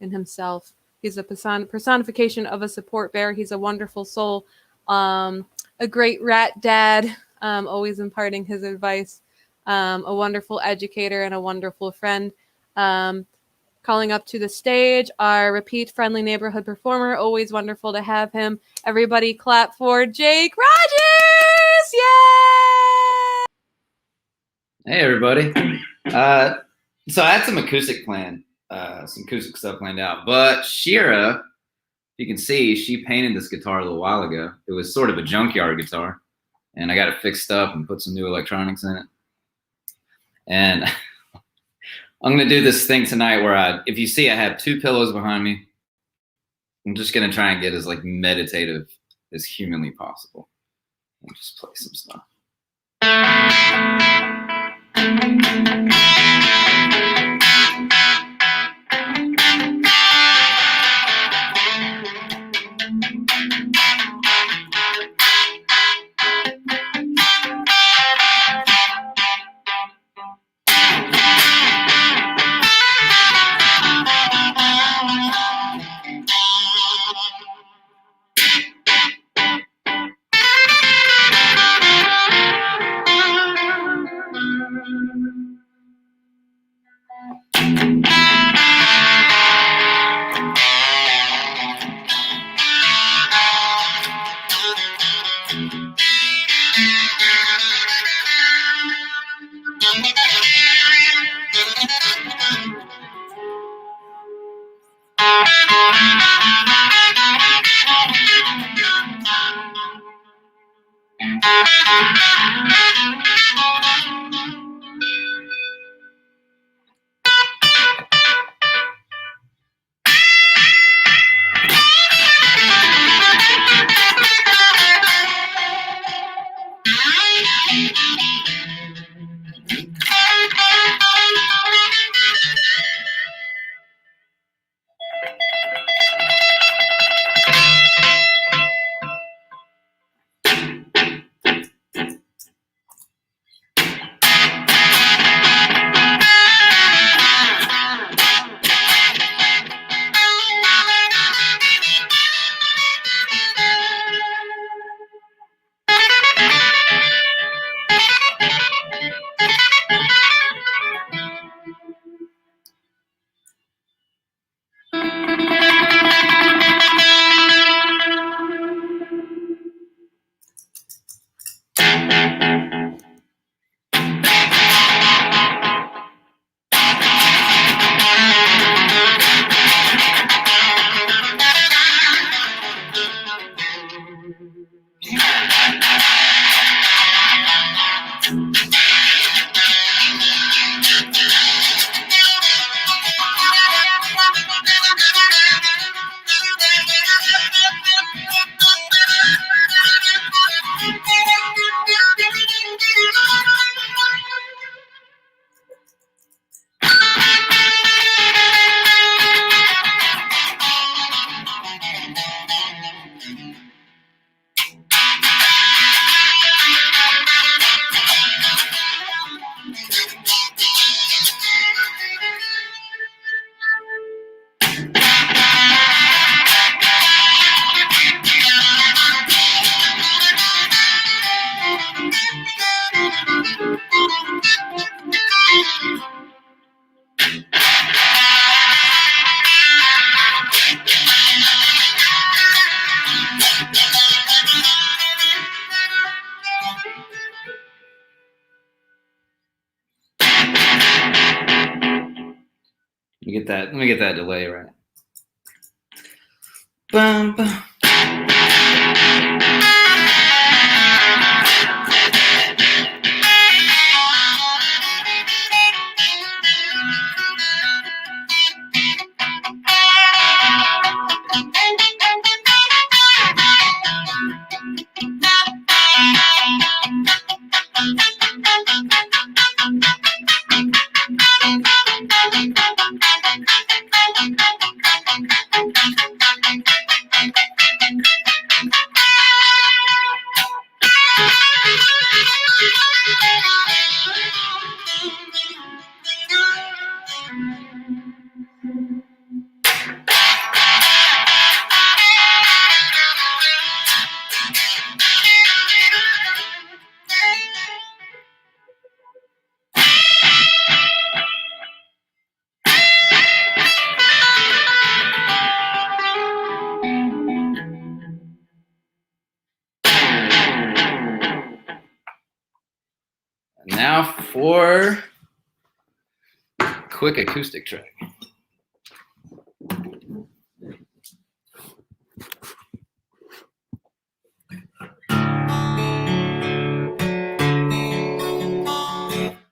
in himself. He's a personification of a support bear. He's a wonderful soul, a great rat dad, always imparting his advice, a wonderful educator, and a wonderful friend. Calling up to the stage, our repeat friendly neighborhood performer. Always wonderful to have him. Everybody clap for Jake Rogers! Yay! Hey, everybody. So I had some acoustic stuff planned out. But Shira, you can see, she painted this guitar a little while ago. It was sort of a junkyard guitar. And I got it fixed up and put some new electronics in it. And I'm going to do this thing tonight where if you see, I have 2 pillows behind me. I'm just going to try and get as like meditative as humanly possible. And just play some stuff. Let me get that delay right. Bum, bum. Now for a quick acoustic track. The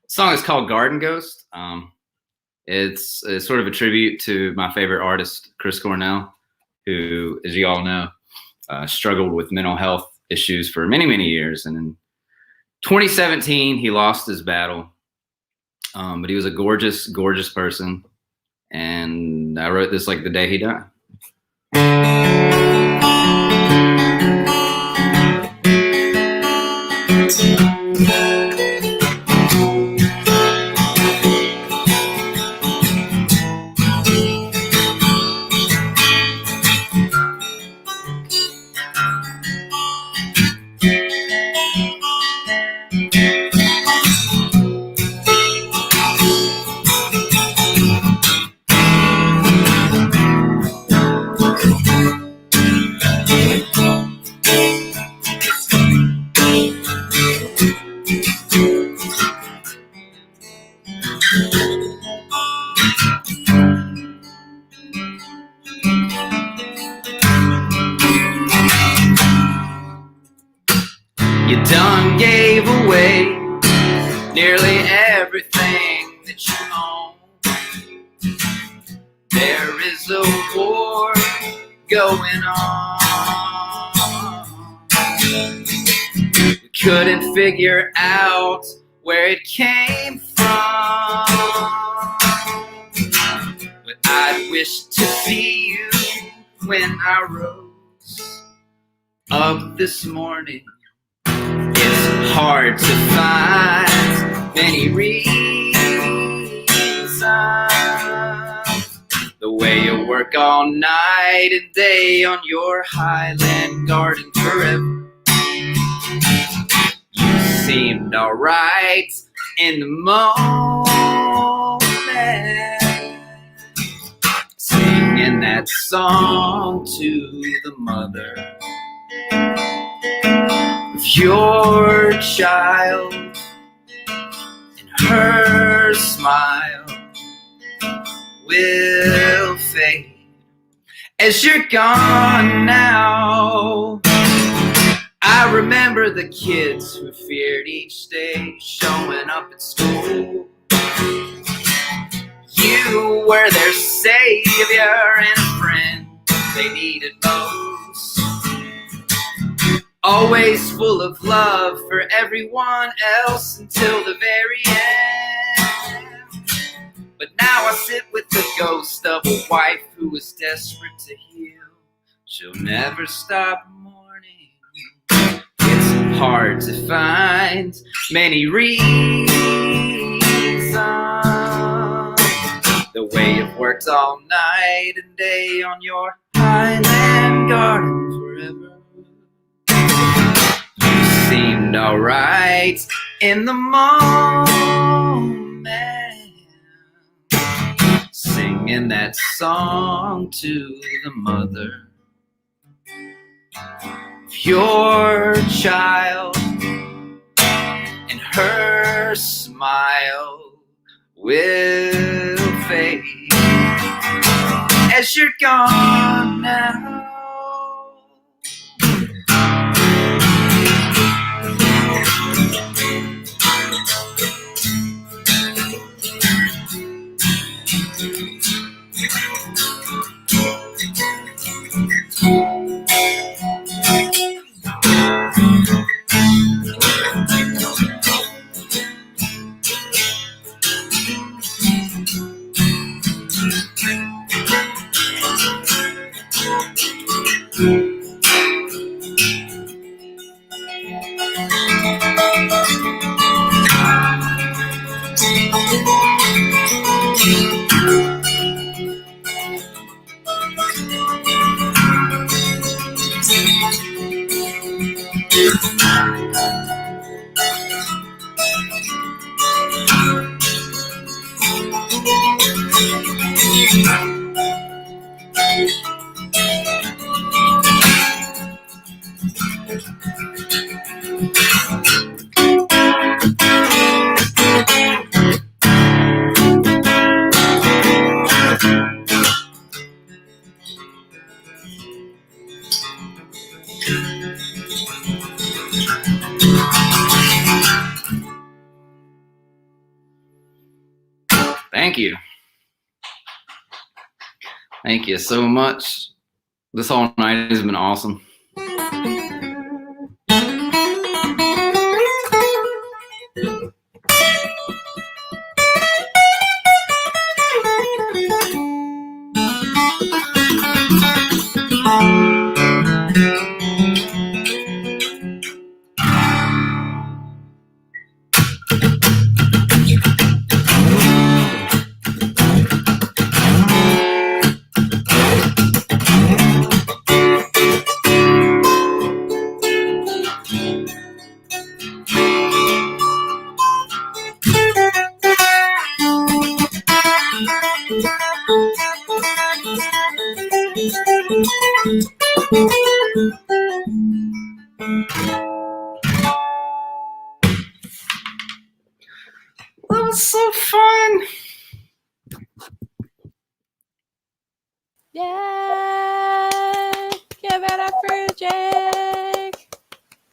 song is called Garden Ghost. It's sort of a tribute to my favorite artist, Chris Cornell, who, as you all know, struggled with mental health issues for many, many years. And in 2017, he lost his battle. But he was a gorgeous, gorgeous person. And I wrote this like the day he died. You done gave away nearly everything that you own. There is a war going on. We couldn't figure out where it came from, but I wish to see you when I rose up this morning. It's hard to find many reasons. The way you work all night and day on your Highland garden forever. You seemed alright in the moment, singing that song to the mother of your child, and her smile will fade as you're gone now. I remember the kids who feared each day showing up at school. You were their savior and a friend they needed most. Always full of love for everyone else until the very end. But now I sit with the ghost of a wife who was desperate to heal. She'll never stop mourning. It's hard to find many reasons. The way you've worked all night and day on your Highland garden forever. You seemed alright in the moment, singing that song to the mother of your child, and her smile will fade guess you're gone now. Thank you. Thank you so much. This whole night has been awesome. That was so fun. Yay! Give it up for Jake!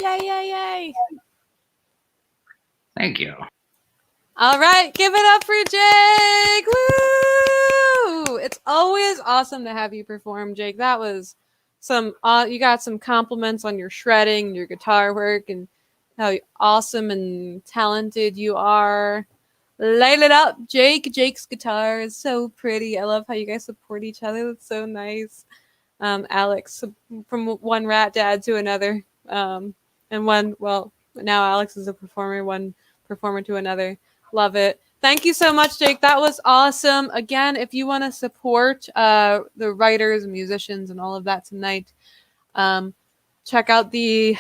Yay, yay, yay! Thank you. All right, give it up for Jake! Woo! It's always awesome to have you perform, Jake. That was some, you got some compliments on your shredding, your guitar work, and how awesome and talented you are. Light it up, Jake. Jake's guitar is so pretty. I love how you guys support each other. That's so nice. Alex, from one rat dad to another. And one, well, now Alex is a performer, one performer to another. Love it. Thank you so much, Jake. That was awesome. Again, if you want to support the writers, musicians, and all of that tonight, check out the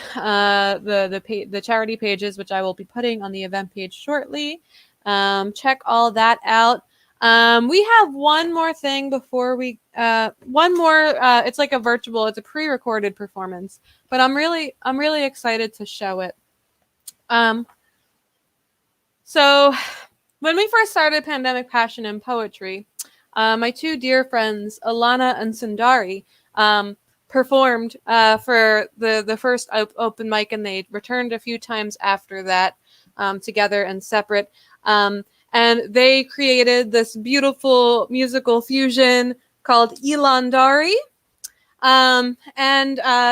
charity pages, which I will be putting on the event page shortly. Check all that out. We have one more thing before we it's like a virtual, it's a pre-recorded performance, but I'm really excited to show it. So when we first started Pandemic Passion and Poetry, my two dear friends, Alana and Sundari, performed for the first open mic, and they returned a few times after that, together and separate. And they created this beautiful musical fusion called Ilandari. And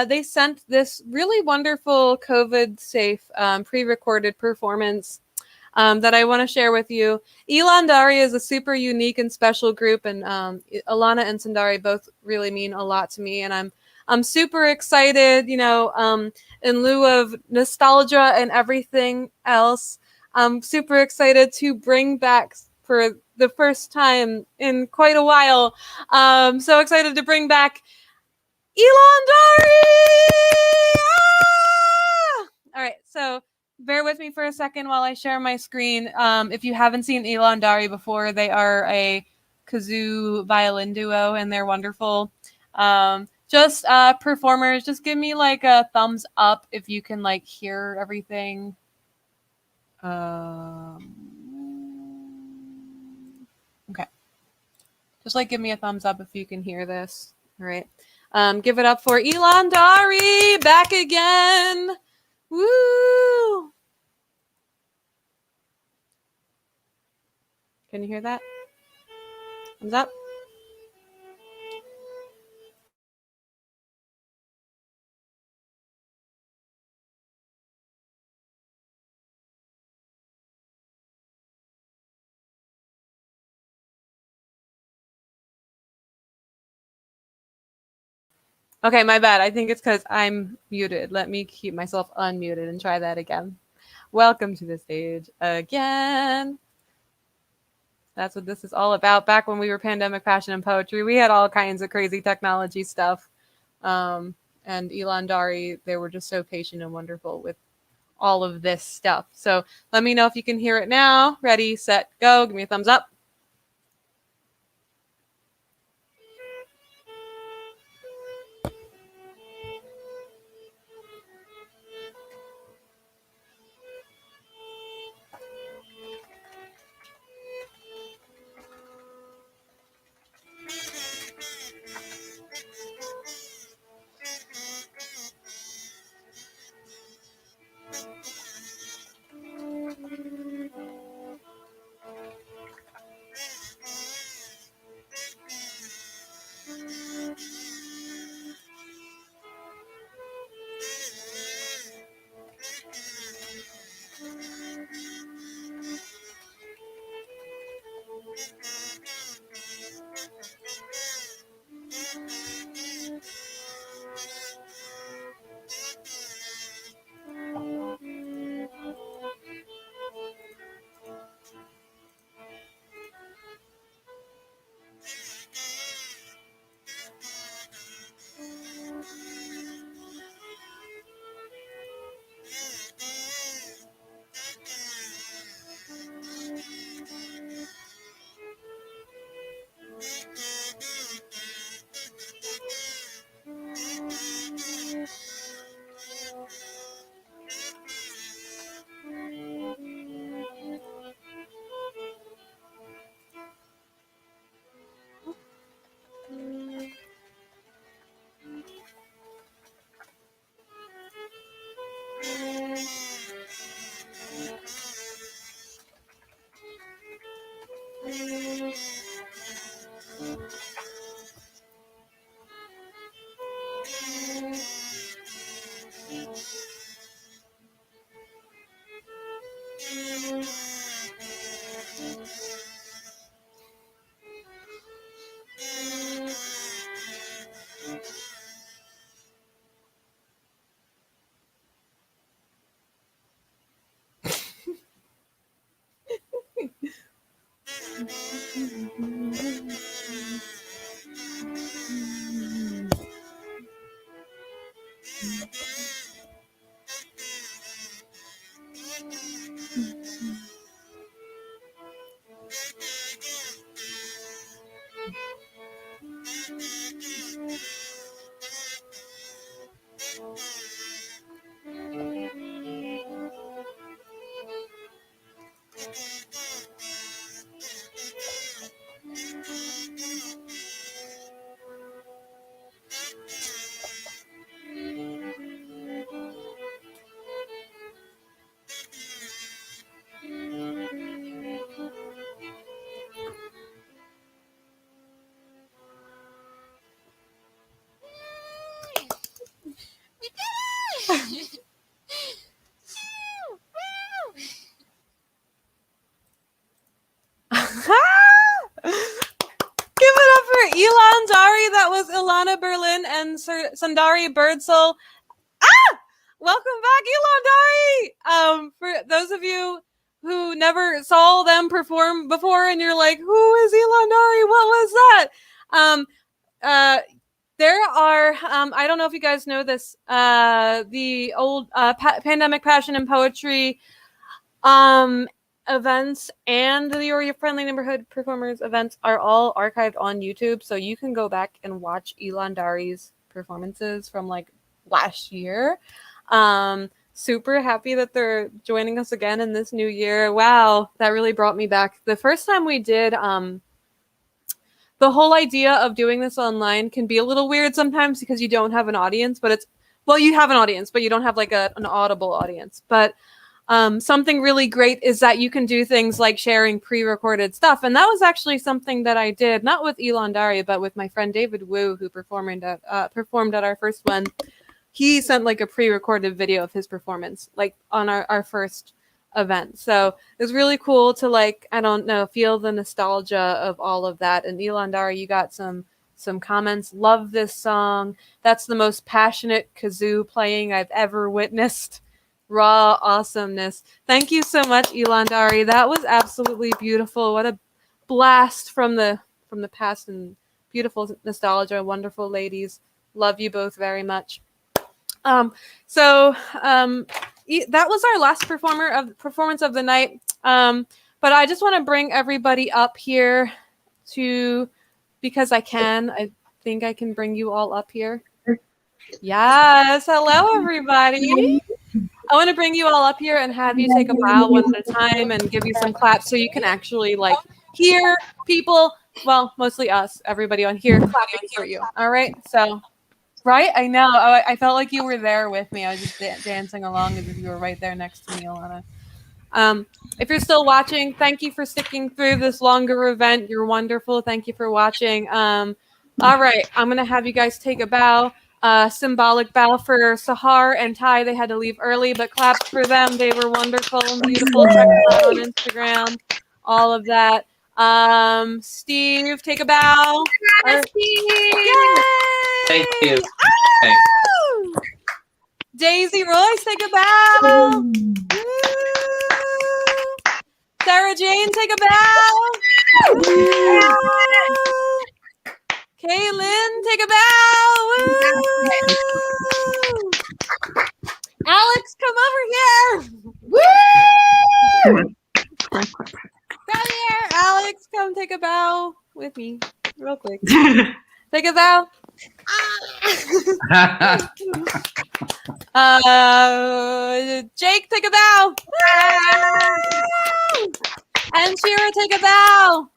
they sent this really wonderful COVID-safe pre-recorded performance that I want to share with you. Ilandari is a super unique and special group, and Alana and Sundari both really mean a lot to me, and I'm super excited, in lieu of nostalgia and everything else. I'm super excited to bring back, for the first time in quite a while, so excited to bring back Ilandari! Ah! All right, so bear with me for a second while I share my screen. If you haven't seen Ilandari before, they are a kazoo violin duo, and they're wonderful. Just performers, just give me like a thumbs up if you can like hear everything. Okay. Just like give me a thumbs up if you can hear this. All right. Give it up for Elon Dari back again. Woo! Can you hear that? Thumbs up. Okay, my bad. I think it's because I'm muted. Let me keep myself unmuted and try that again. Welcome to the stage again. That's what this is all about. Back when we were Pandemic Passion and Poetry, we had all kinds of crazy technology stuff. And Elon Dari, they were just so patient and wonderful with all of this stuff. So let me know if you can hear it now. Ready, set, go. Give me a thumbs up. Give it up for Elon Dari. That was Ilana Berlin and Sundari Birdsall. Welcome back, Elon Dari. For those of you who never saw them perform before and you're like, who is Elon Dari? What was that? There are, I don't know if you guys know this, the old Pandemic Passion and Poetry events and the Your Friendly Neighborhood Performers events are all archived on YouTube. So you can go back and watch Elon Dari's performances from like last year. Super happy that they're joining us again in this new year. Wow, that really brought me back. The first time we did the whole idea of doing this online can be a little weird sometimes because you don't have an audience, but you have an audience, but you don't have like an audible audience. But something really great is that you can do things like sharing pre-recorded stuff. And that was actually something that I did, not with Elon Dari, but with my friend David Wu, who performed at our first one. He sent like a pre-recorded video of his performance, like on our first event. So it was really cool to, like, I don't know, feel the nostalgia of all of that. And Elon Dari, you got some comments. Love this song. That's the most passionate kazoo playing I've ever witnessed. Raw awesomeness. Thank you so much, Elon Dari. That was absolutely beautiful. What a blast from the past, and beautiful nostalgia. Wonderful ladies. Love you both very much. That was our last performance of the night. But I just want to bring everybody up here because I think I can bring you all up here. Yes. Hello, everybody. I want to bring you all up here and have you take a bow one at a time and give you some claps so you can actually like hear people, well, mostly us, everybody on here clapping for you. All right. So, right? I know. I felt like you were there with me. I was just dancing along as if you were right there next to me, Alana. If you're still watching, thank you for sticking through this longer event. You're wonderful. Thank you for watching. All right. I'm going to have you guys take a bow. Symbolic bow for Sahar and Ty. They had to leave early, but claps for them. They were wonderful and beautiful. Check them out on Instagram. All of that. Steve, take a bow. Thank you. Oh! Daisy Royce, take a bow. Sarah Jane, take a bow. Kaylin, take a bow. Alex, come over here. Woo! Come here, Alex. Come take a bow with me, real quick. Take a bow. Jake, take a bow. And Shira, take a bow.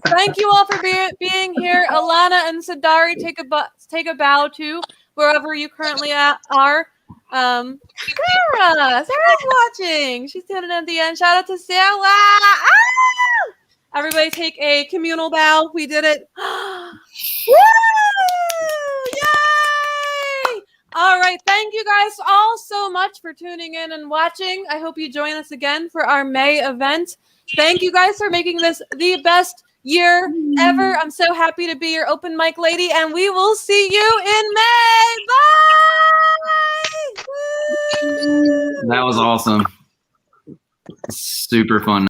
Thank you all for being here. Alana and Sadari, take a bow too, wherever you currently are. Sarah's watching. She's tuning in at the end. Shout out to Sarah. Ah! Everybody take a communal bow. We did it. Woo! Yay! All right. Thank you guys all so much for tuning in and watching. I hope you join us again for our May event. Thank you guys for making this the best year ever. I'm so happy to be your open mic lady, and we will see you in May. Bye! Woo! That was awesome. Super fun.